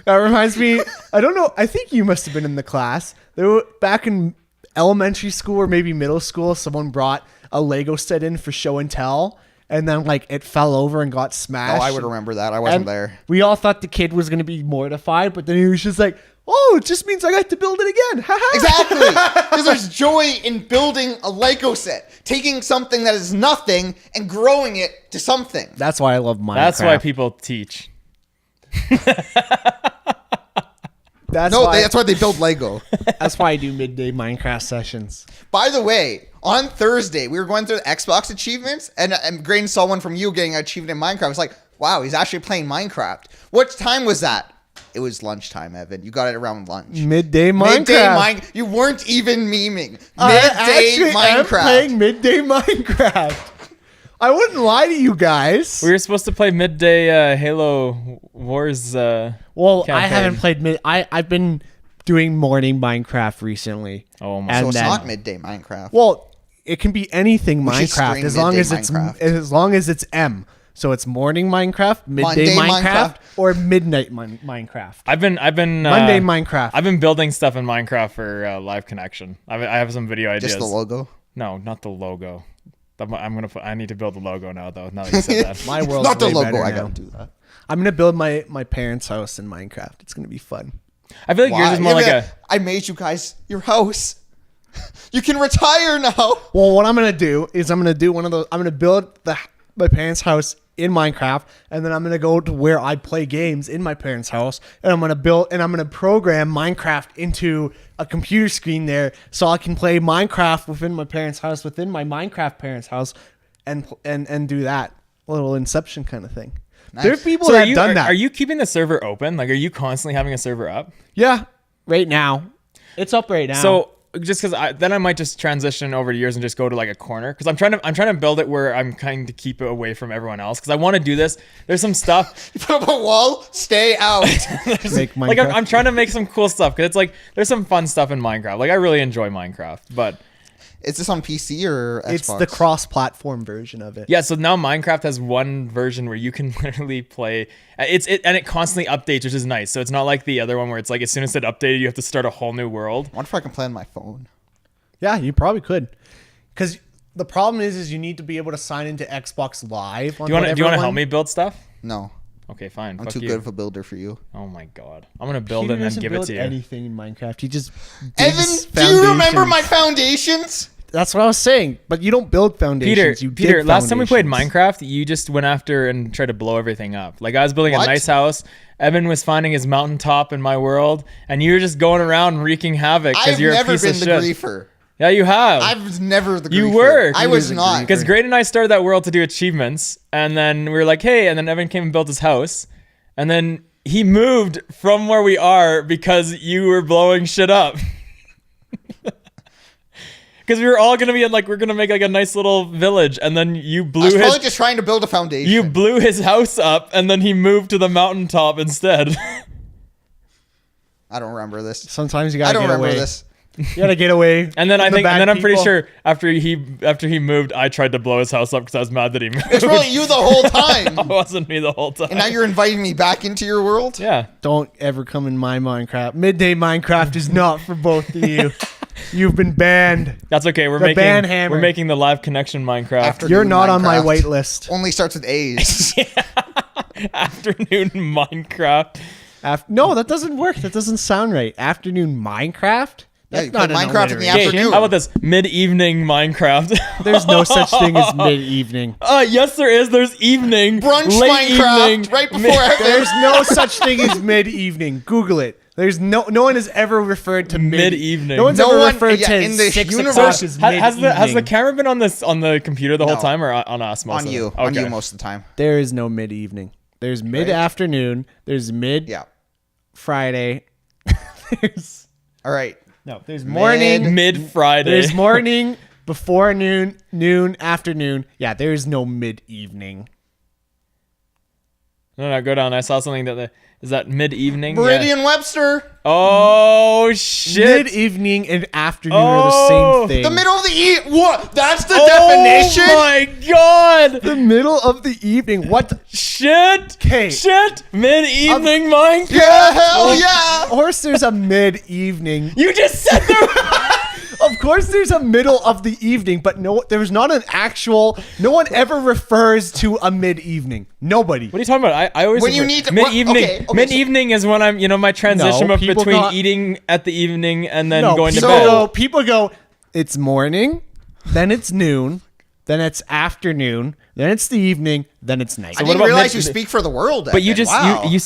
That reminds me. I don't know. I think you must have been in the class. There were, back in elementary school or maybe middle school, someone brought a Lego set in for show and tell, and then like it fell over and got Oh, smashed. I would remember that. I wasn't And there. We all thought the kid was going to be mortified, but then he was just like, "Oh, it just means I got to build it again." Exactly. Because there's joy in building a Lego set, taking something that is nothing and growing it to something. That's why I love Minecraft. That's why people teach. That's No, why. that's why they build Lego. That's why I do midday Minecraft sessions. By the way, on Thursday, we were going through the Xbox achievements, and Graydon saw one from you getting an achievement in Minecraft. It's like, wow, he's actually playing Minecraft. What time was that? It was lunchtime, Evan. You got it around lunch. Midday Minecraft. You weren't even memeing. I Midday actually am Minecraft. playing midday Minecraft. I wouldn't lie to you guys. We were supposed to play midday Halo Wars. Well, I campaign. haven't played I've been doing morning Minecraft recently. Oh my! So And it's then- not midday Minecraft. Well, it can be anything We should Minecraft stream as long midday as Minecraft. as long as it's M. So it's morning Minecraft, midday Monday Minecraft, Minecraft. or midnight Minecraft. I've been Monday Minecraft. I've been building stuff in Minecraft for live connection. I have some video ideas. Just the logo. No, not the logo. I need to build the logo now, though. Now that you said that. My world's Not the way logo. better I now. gotta do that. I'm gonna build my parents' house in Minecraft. It's gonna be fun. I feel like yours is more like a. I made you guys your house. You can retire now. Well, what I'm gonna do is I'm gonna do one of those. I'm gonna build my parents' house in Minecraft, and then I'm gonna go to where I play games in my parents' house, and I'm gonna program Minecraft into a computer screen there, so I can play Minecraft within my parents' house, within my Minecraft parents' house, and do that little Inception kind of thing. Nice. There are people So that have done that. Are you keeping the server open? Like, are you constantly having a server up? Yeah, right now, it's up right now. So just because then I might just transition over to yours and just go to like a corner because I'm trying to build it where I'm trying to keep it away from everyone else because I want to do this. There's some stuff You put up a wall. Stay out. make like Minecraft. I'm trying to make some cool stuff because it's like there's some fun stuff in Minecraft. Like I really enjoy Minecraft, but Is this on PC or Xbox? It's the cross-platform version of it. yeah. So now Minecraft has one version where you can literally play. And it constantly updates, which is nice. So it's not like the other one where it's like as soon as it updated, you have to start a whole new world. I wonder if I can play on my phone. Yeah, you probably could. Because the problem is you need to be able to sign into Xbox Live. Do you want to help me build stuff? No, Okay, fine. I'm Fuck too you. good of a builder for you. Oh my god, I'm gonna build Peter it and then doesn't give it build to you. anything in Minecraft. He just Evan, digs do you remember foundations. my foundations? That's what I was saying. But you don't build foundations. You Peter, dig last time we played foundations. Minecraft, you just went after and tried to blow everything up. Like I was building What? a nice house. Evan was finding his mountaintop in my world, and you were just going around wreaking havoc because I've you're a never piece been of the shit. griefer. Yeah, you have. I was never the griefer. You were. I You was were the not. Because Grade and I started that world to do achievements, and then we were like, hey, and then Evan came and built his house, and then he moved from where we are because you were blowing shit up. Because we were all gonna be in we're gonna make like a nice little village, and then you I blew was probably his just trying to build a foundation. you blew his house up, and then he moved to the mountaintop instead. I don't remember this. Sometimes you I gotta don't get remember away. this. You gotta get away. And then from the bad I'm pretty people. sure after he moved, I tried to blow his house up because I was mad that he moved. It's probably you the whole time. It wasn't me the whole time. And now you're inviting me back into your world? Yeah. Don't ever come in my Minecraft. Midday Minecraft is not for both of you. You've been banned. That's okay. The ban hammer. We're making the live connection Minecraft. Afternoon You're not on my Minecraft. wait list. Only starts with A's. Afternoon Minecraft. No, that doesn't work. That doesn't sound right. Afternoon Minecraft? That's you not play an Minecraft in the Okay, afternoon. how about this mid-evening Minecraft? There's no such thing as mid-evening. Yes, there is. There's evening, Brunch late Minecraft evening, right before Evan. There's no such thing as mid-evening. Google it. There's no one has ever referred to Mid-evening. No one's No ever one- referred yeah, to in the 6 universe- o'clock as Has the mid-evening. camera been on the computer the whole No. time or on us most On of you. it? On you Okay. most of the time. There is no mid-evening. There's mid-afternoon. There's mid-Friday. Yeah. There's All right. no. There's morning. Mid-Friday. There's morning, before noon, noon, afternoon. Yeah, there is no mid-evening. No, go down. I saw something is that mid-evening? Yeah. Merriam-Webster. Oh shit! Mid-evening and afternoon are the same thing. The middle of the what? That's the Oh definition. my god! The middle of the evening. What? Shit! 'Kay. Shit! Mid-evening Minecraft. Yeah, hell yeah. Of course, there's a mid-evening. You just said there. Of course, there's a middle of the evening, but no, there's not an actual. No one ever refers to a mid-evening. Nobody. What are you talking about? I always When you refer- need to- mid-evening. okay, so- Mid-evening is when I'm my transition No, of people between got- eating at the evening and then No, going to people bed. go. People go. It's morning, then it's noon, then it's afternoon, then it's the evening, then it's night. I what didn't about realize mid- you speak for the world. But you Evan. just Wow. you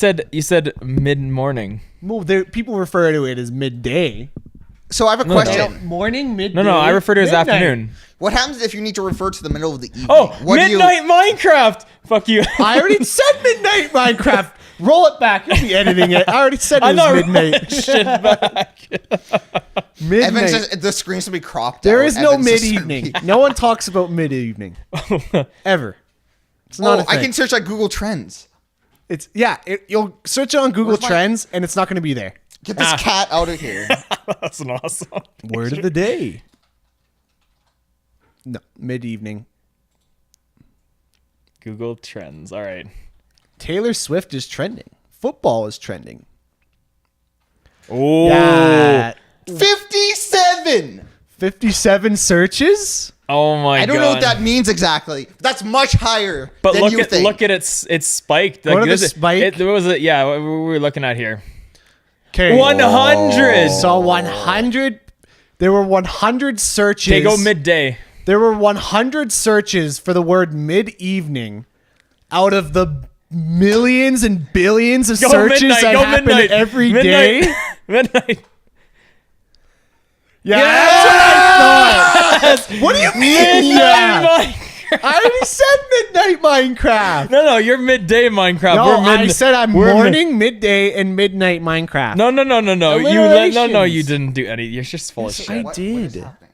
said mid-morning. Well, people refer to it as midday. So I have a question. Morning, midday. No, I refer to it as midnight. afternoon. What happens if you need to refer to the middle of the evening? Oh, what do you- midnight Minecraft. Fuck you. I already said midnight Minecraft. Roll it back. You'll be editing it. I already said it I'm not was midnight. shit back. Evan Midnight. says the screen's gonna be cropped. There out. is no Evan says it's gonna mid-evening. be- No one talks about mid-evening. Ever. It's not Oh, a thing. I can search like Google Trends. It's you'll search it on Google Where's my- Trends and it's not going to be there. Get this cat out of here. That's an awesome. Word of the day. No, mid-evening. Google Trends. All right. Taylor Swift is trending. Football is trending. Oh. Yeah. 57. 57 searches? Oh my god. I don't know what that means exactly. That's much higher But than you think. look at it's spiked. Go to the this is- spike. What was it? Yeah, what were we looking at here? Okay. 100. So 100. There were 100 searches. Okay, go midday. There were 100 searches for the word mid-evening out of the millions and billions of Go searches midnight. that Go happen midnight. every midnight. day. midnight. Yeah, that's what I thought. What do you mean? Midnight Yeah. Minecraft. I already said midnight Minecraft. No, you're midday Minecraft. No, we're mid- I said I'm we're mid- morning, midday, and midnight Minecraft. No. You Alliterations. you didn't do any. You're just full of shit. I What is did. happening?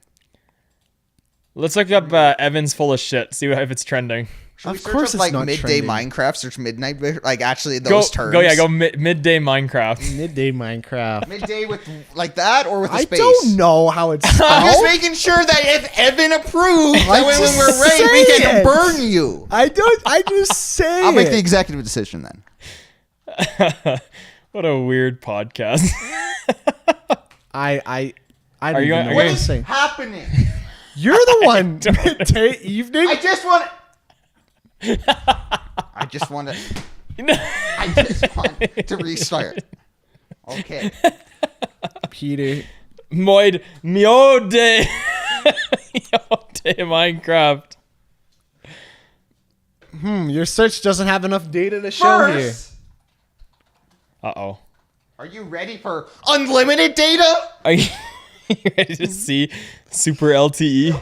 Let's look up Evan's full of shit. See if it's trending. Should we Of search course up, it's like not midday trending. Minecraft, search midnight, like actually Go those terms. go midday Minecraft. Midday Minecraft. Midday with like that or with a I space? don't know how it's I'm just spelled. making sure that if Evan approves, that I when just we're ready, we say can it. burn you. I just say I'll make the it. executive decision then. What a weird podcast. I don't Are you- even know are what you- to say. Happening. You're the one. Midday evening. I just want. I just want to. I just want to restart. Okay. Peter. Moid Miode. Miode Minecraft. Your search doesn't have enough data to show here. First, Uh-oh. are you ready for unlimited data? Are you ready to see Super LTE?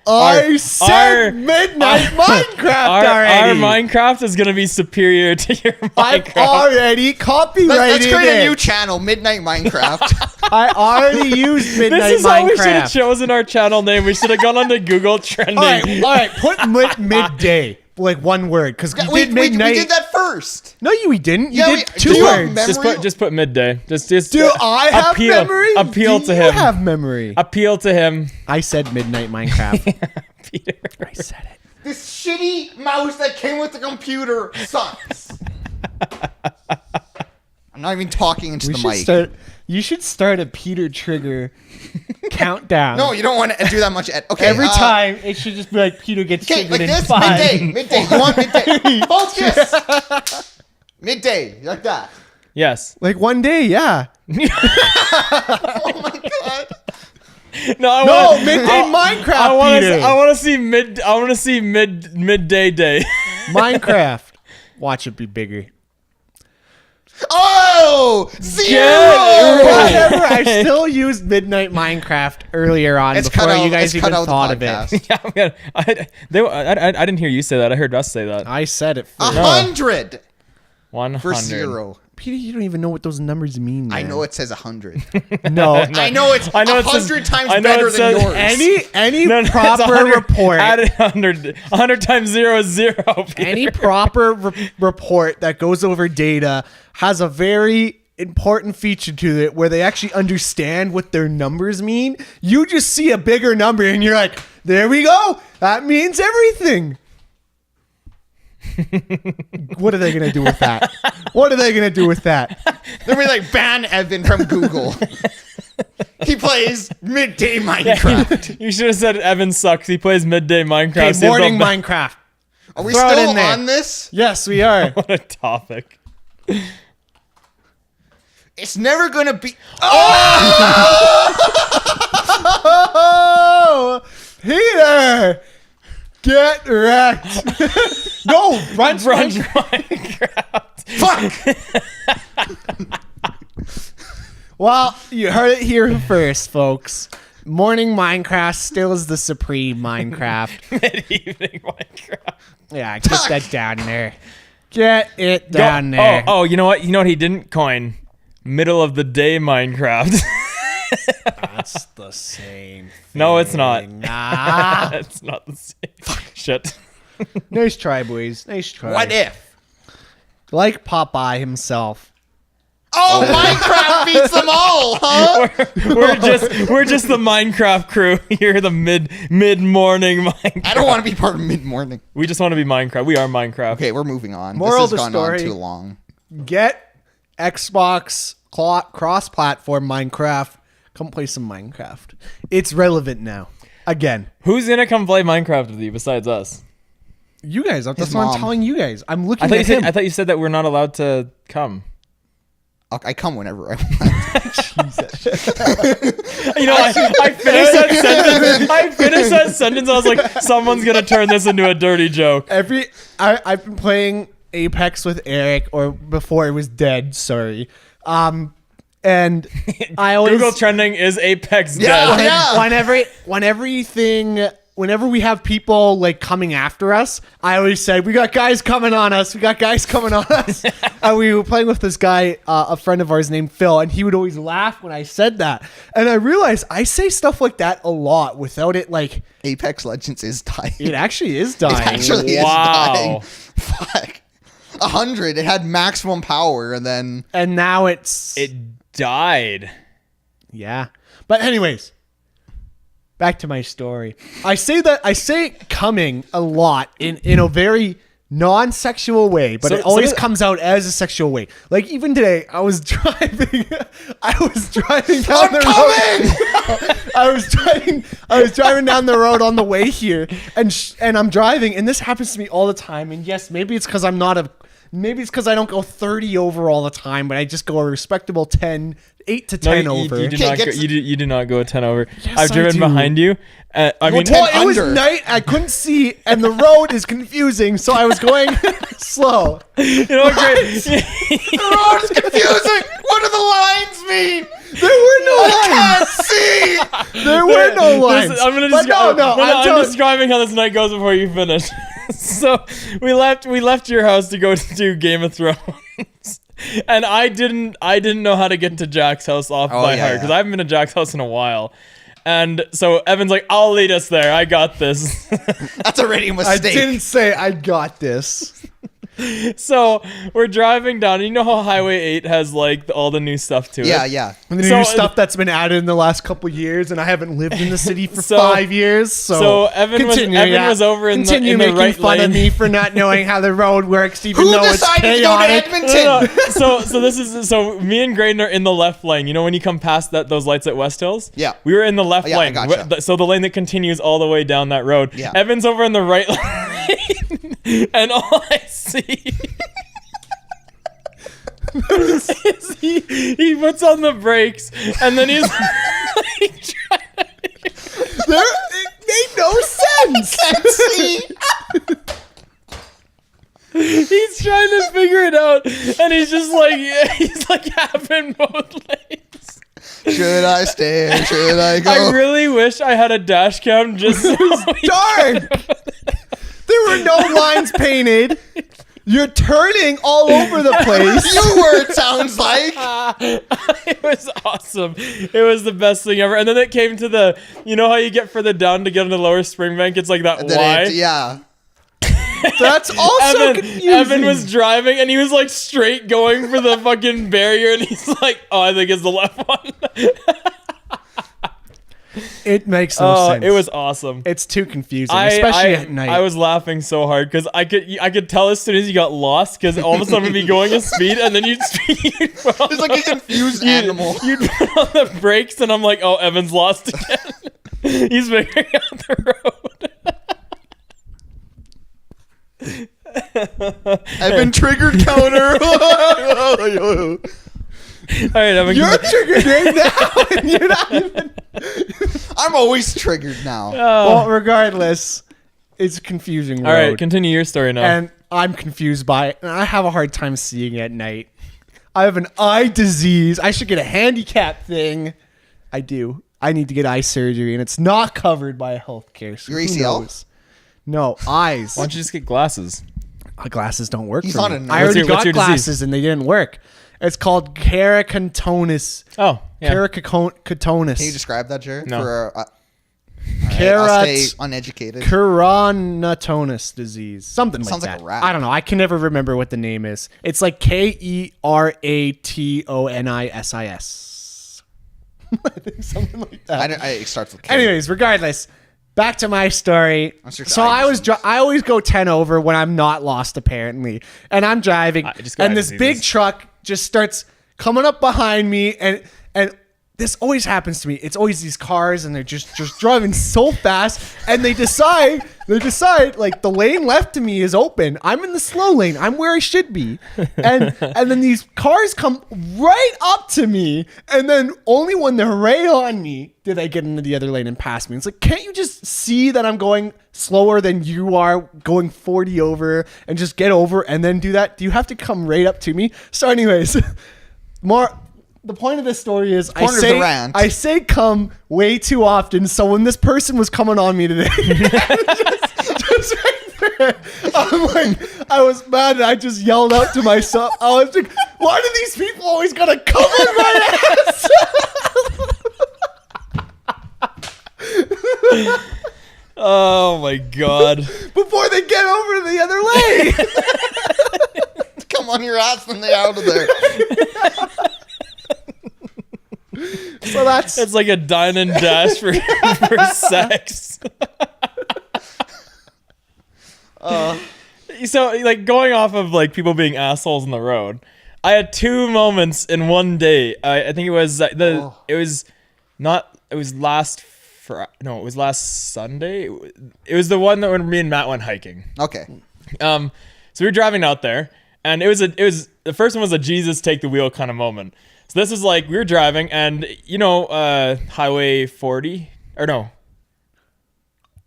I said our- midnight Minecraft Our already. Minecraft is gonna be superior to your I've Minecraft. already copyrighted Let's create a new it. channel, Midnight Minecraft. I already used midnight This is how we should have Minecraft. chosen our channel name. We should have gone on to Google Trending. All right. Put midday, like one word, because Yeah, we did midnight. we did that first. No, we didn't. You Yeah, did we- two do you have words. memory? Just put midday. Just Do I have appeal, memory? Appeal Do to you him. have memory? Appeal to him. I said midnight Minecraft. Peter. I said it. This shitty mouse that came with the computer sucks. I'm not even talking into the mic. You should start a Peter Trigger countdown. No, you don't want to do that much. Okay, Every time it should just be like Peter gets Okay, triggered like in this. 5. Midday. You want midday? Focus. Midday, like that. Yes. Like one day, yeah. Oh my god. No, I No, want midday Minecraft. I want Peter. to. I want to see mid. I want to see midday day. Minecraft. Watch it be bigger. Oh! Whatever. I still used Midnight Minecraft earlier on It's cut before out- you guys it's cut even out the thought of podcast. it. Yeah, I didn't hear you say that. I heard us say that. I said it first. 100 100 for 0. Peter, you don't even know what those numbers mean. I man. know it says 100. No. I know it's I know it says- 100 times I know better it than says- yours. Any No, it's proper 100 report. Added 100 times 0 is 0. Peter. Any proper report that goes over data has a very important feature to it where they actually understand what their numbers mean. You just see a bigger number and you're like, there we go. That means everything. What are they going to do with that? What are they going to do with that? They're gonna be like, ban Evan from Google. He plays midday Minecraft. You should have said Evan sucks. He plays midday Minecraft. Okay, See if morning they'll- Minecraft. Are we Throw it still in there. on this? Yes, we are. What a topic. It's never gonna be. Oh, Peter, get wrecked. No, run, Run Minecraft. Fuck! Well, you heard it here first, folks. Morning Minecraft still is the supreme Minecraft. Mid-evening Minecraft. Yeah, get that down there. Get it down there. Oh, you know what? You know what he didn't coin? Middle of the day Minecraft. That's the same. No, it's not. Nah. It's not the same. Shit. Nice try, boys. Nice try. What if? Like Popeye himself. Oh, Minecraft beats them all, huh? We're just the Minecraft crew. You're the mid-morning Minecraft. I don't want to be part of mid morning. We just want to be Minecraft. We are Minecraft. Okay, we're moving on. Moral of This the has gone story. on too long. Get Xbox cross-platform Minecraft. Come play some Minecraft. It's relevant now. Again. Who's gonna come play Minecraft with you besides us? You guys. That's His what I'm mom. telling you guys. I'm looking I at him. thought you said that we're not allowed to come. I come whenever I want. You know, I finished that sentence. I finished that sentence. I was like, someone's gonna turn this into a dirty joke. I've been playing Apex with Eric, or before it was dead. Sorry. And I always Google trending is Apex Yeah. dead. whenever we have people like coming after us, I always say, we got guys coming on us. We got guys coming on us. And we were playing with this guy, a friend of ours named Phil, and he would always laugh when I said that. And I realized I say stuff like that a lot without it like, Apex Legends is dying. it actually is It dying. actually Wow. is dying. Fuck. 100. It had maximum power, and then And now it's It died. yeah. But anyways, back to my story. I say coming a lot in a very non-sexual way, but So- it always so- comes out as a sexual way. Like even today, I was driving down I'm the coming. road. I was driving down the road on the way here, and I'm driving, and this happens to me all the time. And yes, maybe it's because I don't go 30 over all the time, but I just go a respectable 8 to 10 over. You do Okay, not. get You do not go a 10 over. Yes, I've I driven do. behind you. I mean, ten Well, it was under. night. I couldn't see, and the road is confusing, so I was going slow. you know what? Great. The road is confusing. What do the lines mean? There were no I lines. can't see. There were no lines. I'm gonna But describe. I'm I'm describing how this night goes before you finish. So we left your house to go to Game of Thrones, and I didn't know how to get to Jack's house off by yeah, heart yeah. because I haven't been to Jack's house in a while. And so Evan's like, "I'll lead us there. I got this." That's already a I mistake. didn't say I got this. So we're driving down. And you know how Highway 8 has like all the new stuff to it. Yeah. And the So- new stuff that's been added in the last couple years, and I haven't lived in the city for So- 5 years. So Evan was over in the continue making right fun lane. of me for not knowing how the road works, even Who though it's decided to go to chaotic. Edmonton? So me and Graydon are in the left lane. You know when you come past those lights at West Hills? Yeah. We were in the left Oh, yeah, I lane. gotcha. So the lane that continues all the way down that road. Yeah. Evan's over in the right lane. And all I see is he puts on the brakes and then he's like trying It made no sense. See? he's trying to figure it out. front, and he's just like, he's like half in both lanes. Should I stay? Should I go? I really wish I had a dash cam just so Dark. There were no lines painted. You're turning all over the place. You were, it sounds like. It was awesome. It was the best thing ever. And then it came to the, you know how you get further down to get on the lower spring bank? It's like that Y. Yeah. That's also confusing. Evan was driving and he was like straight going for the fucking barrier, and he's like, oh, I think it's the left one. It makes no sense. It was awesome. It's too confusing, especially at night. I was laughing so hard because I could tell as soon as you got lost, because all of a sudden we'd be going at speed and then It's like a confused animal. You'd put on the brakes and I'm like, oh, Evan's lost again. He's figuring out the road. Evan triggered counter. All right, Evan. You're triggered right now, and you're not even. I'm always triggered now. Well, regardless, it's a confusing road. All right, continue your story now. And I'm confused by it, and I have a hard time seeing at night. I have an eye disease. I should get a handicap thing. I do. I need to get eye surgery, and it's not covered by healthcare. So Your who ACL? knows? No, eyes. Why don't you just get glasses? My glasses don't work He's for not me. a nerd. I already What's got your glasses, disease? and they didn't work. It's called keratoconus. Oh, yeah. Keratoconus. Can you describe that, Jared? No. For, I'll stay Kerat- uneducated. Keratoconus disease. Something like Sounds like that. a rat. I don't know. I can never remember what the name is. It's like Keratonis. I think something like that. It starts with K. Anyways, regardless, back to my story. What's your So eye disease? I always go 10 over when I'm not lost, apparently. And I'm driving, I just got and eye this diseases. big truck just starts coming up behind me, and this always happens to me. It's always these cars, and they're just driving so fast, and they decide like the lane left to me is open. I'm in the slow lane. I'm where I should be, and then these cars come right up to me, and then only when they're right on me do they get into the other lane and pass me. It's like, can't you just see that I'm going slower than you are, going 40 over, and just get over and then do that? Do you have to come right up to me? So, anyways, the point of this story is Point of the rant. I say come way too often. So when this person was coming on me today, just right there, I'm like, I was mad and I just yelled out to myself. I was like, why do these people always gotta come on my ass? Oh my god. Before they get over to the other lane. Come on your ass and they out of there. So that's It's like a dine and dash for sex. So like going off of like people being assholes on the road, I had two moments in one day. I think it was it was last Sunday. It was the one that when me and Matt went hiking. Okay. So we were driving out there, and it was the first one was a Jesus take the wheel kind of moment. So this is like we were driving, and Highway 40 or no,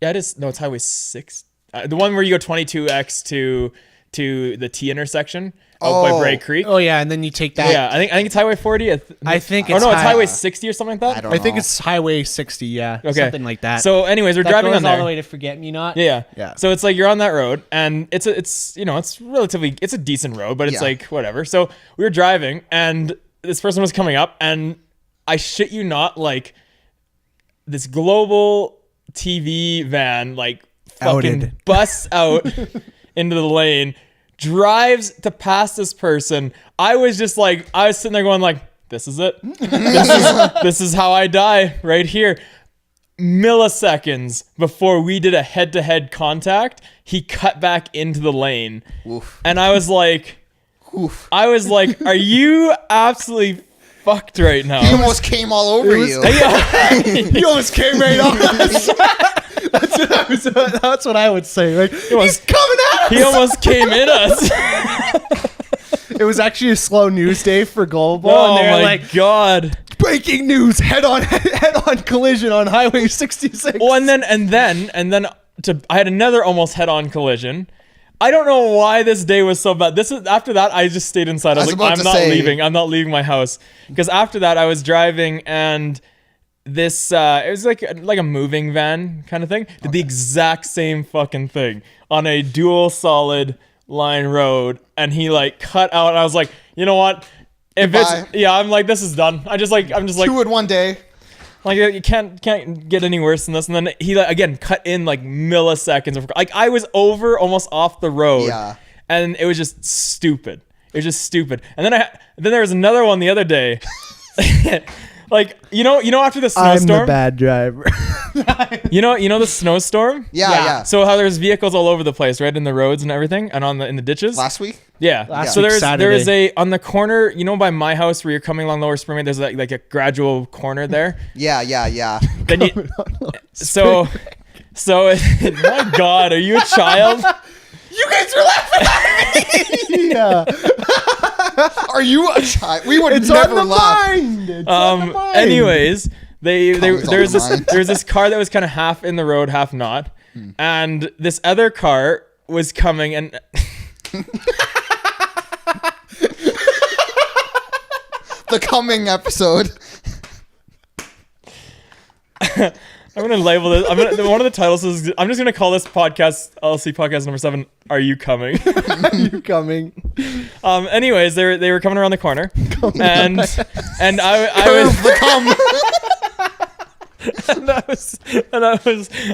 yeah, it's Highway 6, the one where you go 22x to the T intersection out by Bray Creek. oh yeah, and then you take that. Yeah, I think it's Highway 40. I think Oh it's no, it's high- Highway 60 or something like that. I don't I think know. it's Highway 60. Yeah, Okay, something like that. So, anyways, we're that driving goes on there. all the way to Forget Me Not. Yeah. Yeah. So it's like you're on that road, and it's relatively a decent road, but it's Yeah. like whatever. So we were driving, and this person was coming up, and I shit you not, like this global TV van like fucking Outed. busts out into the lane, drives to pass this person. I was sitting there going like, this is it. This is how I die right here. Milliseconds before we did a head-to-head contact, he cut back into the lane. Oof. And I was like, Oof. are you absolutely fucked right now? He almost came all over you. He almost came right on us. That's what I would say. Like, he's coming at us. He almost came in us. It was actually a slow news day for Global. Oh and they were my like, god. breaking news, head-on collision on Highway 66. Well, and then I had another almost head-on collision. I don't know why this day was so bad. This is after that I just stayed inside. I was like, I'm not leaving. I'm not leaving my house. Because after that I was driving and this it was like a moving van kind of thing. Did the exact same fucking thing on a dual solid line road, and he like cut out. And I was like, you know what? If Goodbye. it's I'm like, this is done. I'm just like 2 in one day. like you can't get any worse than this. And then he like, again cut in like milliseconds of like I was over almost off the road. Yeah. And it was just stupid. It was just stupid. And then then there was another one the other day. Like you know after the snowstorm. I'm the bad driver. You know the snowstorm. Yeah. So how there's vehicles all over the place, right, in the roads and everything, and in the ditches. Last week? Yeah. Last So week, there is Saturday. on the corner, by my house where you're coming along Lower Springway, there's like a gradual corner there. Yeah. Then you so my God, are you a child? You guys are laughing at me! Yeah. Are you a child? We would It's never on the laugh. mind. It's on the mind. Anyways, Comments on there's the this mind. there's this car that was kind of half in the road, half not, and this other car was coming and. The coming episode. I'm gonna label this. One of the titles is. I'm just gonna call this podcast LC podcast number 7. Are you coming? You coming? Anyways, they were coming around the corner, and I was. Curve the cum.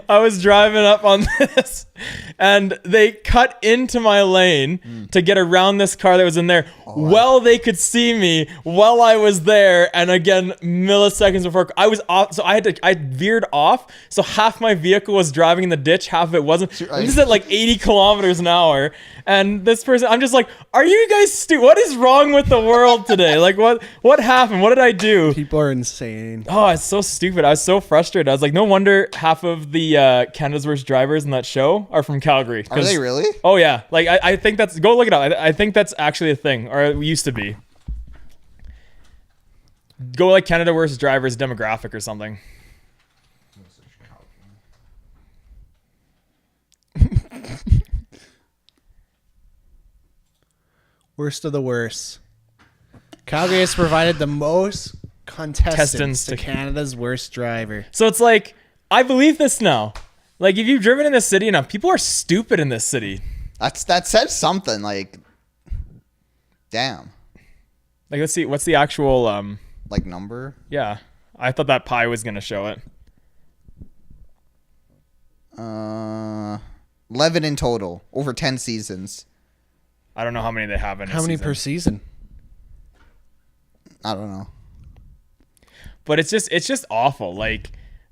I was driving up on this, and they cut into my lane to get around this car that was in there. Well, they could see me while I was there, and again, milliseconds before I was off. So I veered off. So half my vehicle was driving in the ditch, half of it wasn't. This is at like 80 kilometers an hour, and this person, I'm just like, are you guys stupid? What is wrong with the world today? Like, what happened? What did I do? People are insane. Oh, it's so stupid. I was so frustrated. I was like, no wonder half of the Canada's Worst Drivers in that show are from Calgary. Are they really? Oh, yeah. Like, I think that's... Go look it up. I think that's actually a thing. Or it used to be. Go like Canada Worst Drivers demographic or something. Worst of the worst. Calgary has provided the most contestants to Canada's worst driver. So it's like, I believe this now. Like, if you've driven in this city enough, people are stupid in this city. That says something. Like, damn. Like, let's see. What's the actual... Like number? Yeah. I thought that pie was going to show it. 11 in total. Over 10 seasons. I don't know how many they have in a How many season. per season? I don't know. But it's just awful. Like,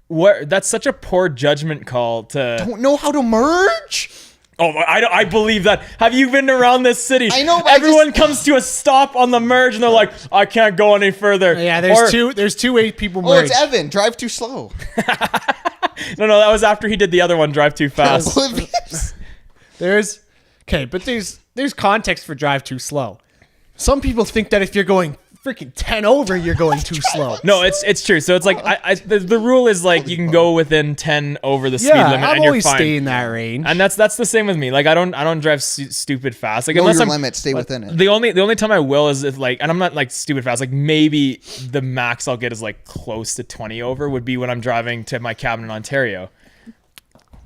that's such a poor judgment call to. Don't know how to merge? Oh, I believe that. Have you been around this city? I know, but everyone comes to a stop on the merge and they're like, I can't go any further. Yeah, Or- there's two ways people Oh, merge. it's Evan. Drive too slow. No, that was after he did the other one, drive too fast. There's context for drive too slow. Some people think that if you're going freaking 10 over, you're going too slow. No, it's true. So it's like the rule is like you can go within 10 over the speed Yeah, limit I'm and you're always fine. staying in that range. And that's the same with me. Like I don't drive stupid fast. Like Know unless your I'm limit. Stay within it. the only time I will is if like, and I'm not like stupid fast. Like maybe the max I'll get is like close to 20 over would be when I'm driving to my cabin in Ontario.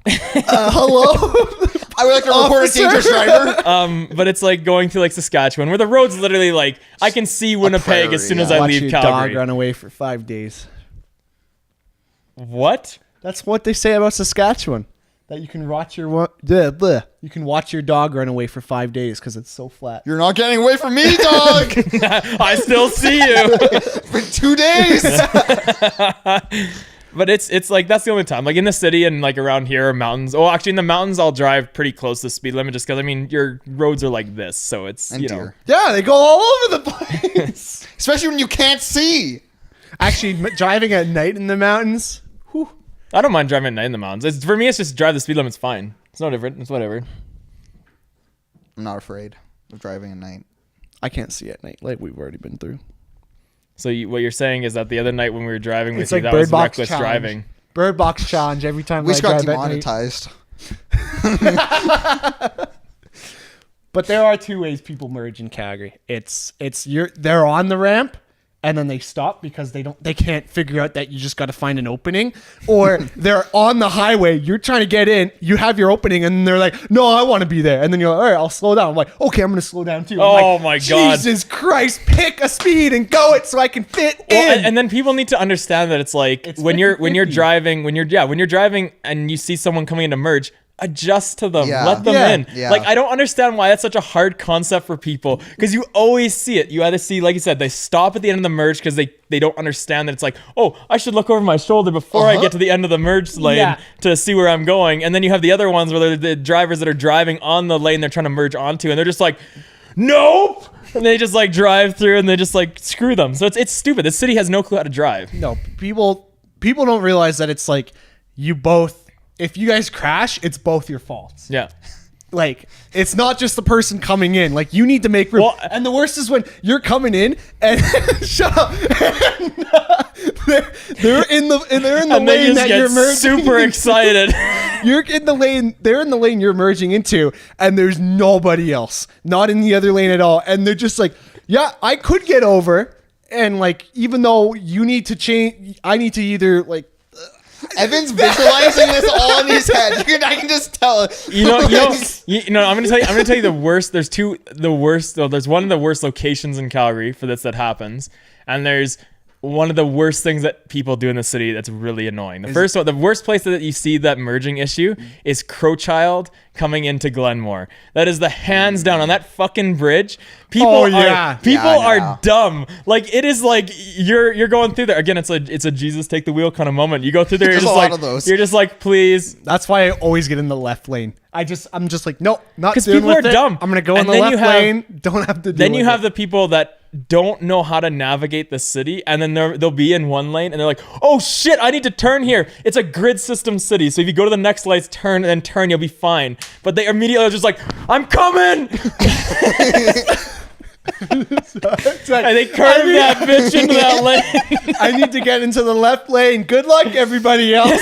Hello? I would like to report a dangerous driver. But it's like going to like Saskatchewan where the road's literally like I can see Winnipeg prairie, as soon yeah. as I Watch leave your Calgary. dog run away for 5 days. What? That's what they say about Saskatchewan. That you can watch your you can watch your dog run away for 5 days because it's so flat. You're not getting away from me, dog. I still see you. For 2 days. But it's like that's the only time. Like in the city and like around here, mountains. Oh, actually, in the mountains, I'll drive pretty close to the speed limit just because I mean your roads are like this, so it's And you know. deer. Yeah, they go all over the place. Especially when you can't see. Actually, driving at night in the mountains. Whew. I don't mind driving at night in the mountains. For me, it's just drive the speed limit's fine. It's no different. It's whatever. I'm not afraid of driving at night. I can't see at night, like we've already been through. So what you're saying is that the other night when we were driving with It's you, like that was Bird Box reckless challenge. driving. Bird Box challenge every time We I just got drive at night. demonetized. But there are two ways people merge in Calgary. They're on the ramp and then they stop because they can't figure out that you just got to find an opening, or they're on the highway, you're trying to get in, you have your opening, and they're like, no, I want to be there, and then you're like, all right, I'll slow down. I'm like, okay, I'm gonna slow down too. I'm Oh like, my God. Jesus Christ, pick a speed and go it so I can fit Well, in. and then people need to understand that it's like It's when you're 50-50. driving when you're driving and you see someone coming in to merge, adjust to them, Yeah. let them Yeah. in. Yeah. Like, I don't understand why that's such a hard concept for people, because you always see it. You either see, like you said, they stop at the end of the merge because they don't understand that it's like, oh, I should look over my shoulder before I get to the end of the merge lane Yeah. to see where I'm going. And then you have the other ones where they're the drivers that are driving on the lane they're trying to merge onto, and they're just like, nope, and they just like drive through and they just like screw them. So it's stupid. The city has no clue how to drive. No, people don't realize that it's like you both. If you guys crash, it's both your faults. Yeah. Like, it's not just the person coming in. Like, you need to make room. Well, and the worst is when you're coming in and shut up. And, they're in the And they lane just that get you're merging. super excited. You're in the lane. They're in the lane you're merging into, and there's nobody else, not in the other lane at all. And they're just like, yeah, I could get over. And like, even though you need to change, I need to either like. Evan's visualizing this all in his head. I can just tell. You know, I'm gonna tell you the worst. There's one of the worst locations in Calgary for this that happens, and there's one of the worst things that people do in the city that's really annoying. The worst place that you see that merging issue is Crowchild coming into Glenmore. That is the hands down on that fucking bridge. People are dumb. Like, it is like you're going through there again. It's a Jesus take the wheel kind of moment. You go through there, There's you're a just lot like of those. you're just like, please. That's why I always get in the left lane. I'm just like, nope, not Because doing people with are it. dumb. I'm gonna go in And the then left you have- lane. Don't have to. Then you have the people that don't know how to navigate the city, and then they'll be in one lane and they're like, oh shit, I need to turn here. It's a grid system city, so if you go to the next lights, turn and then turn, you'll be fine. But they immediately are just like, I'm coming. And they curve that bitch into that lane. I need to get into the left lane. Good luck, everybody else.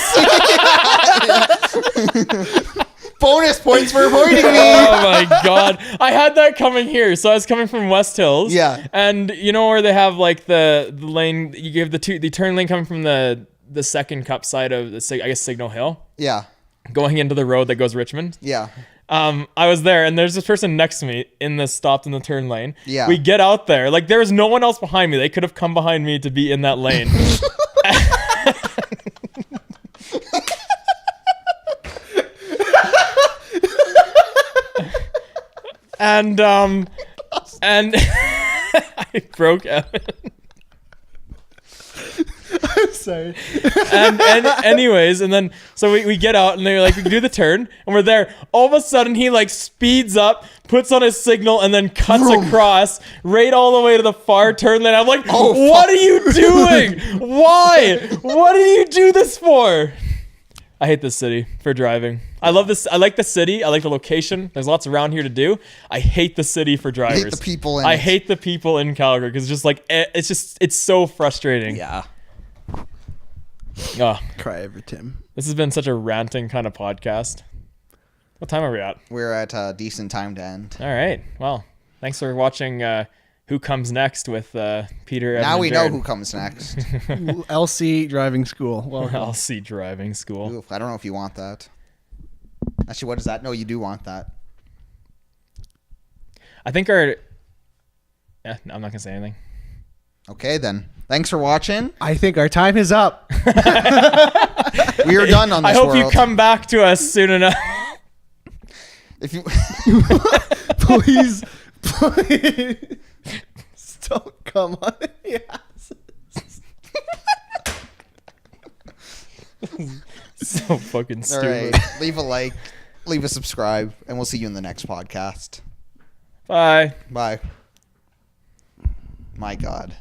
Bonus points for avoiding me. Oh my god, I had that coming here. So I was coming from West Hills. Yeah. And you know where they have like the lane, you give the turn lane coming from the second cup side of I guess Signal Hill, Yeah. going into the road that goes Richmond. Yeah. I was there, and there's this person next to me in the stopped in the turn lane. Yeah. We get out there, like there was no one else behind me. They could have come behind me to be in that lane. and I broke Evan. I'm sorry. and anyways, and then so we get out and they're like, we can do the turn, and we're there. All of a sudden he like speeds up, puts on his signal, and then cuts across right all the way to the far turn lane. I'm like, what are you doing? Why? What did you do this for? I hate this city for driving. I love this. I like the city. I like the location. There's lots around here to do. I hate the city for drivers. hate the people in I it. hate the people in Calgary because just like it's so frustrating. Yeah. Oh, Cry over Tim. this has been such a ranting kind of podcast. What time are we at? We're at a decent time to end. All right. Well, thanks for watching Who Comes Next with Peter. Evan, Now and we Jared. know who comes next. LC driving school. Well, I'll see driving school. Oof, I don't know if you want that. Actually, what is that? No, you do want that. I think our. Yeah, no, I'm not gonna say anything. Okay, then. Thanks for watching. I think our time is up. We are done on this I hope world. you come back to us soon enough. If you Please don't come on. Yes. So fucking All stupid. right, leave a like, leave a subscribe, and we'll see you in the next podcast. Bye. Bye. My God.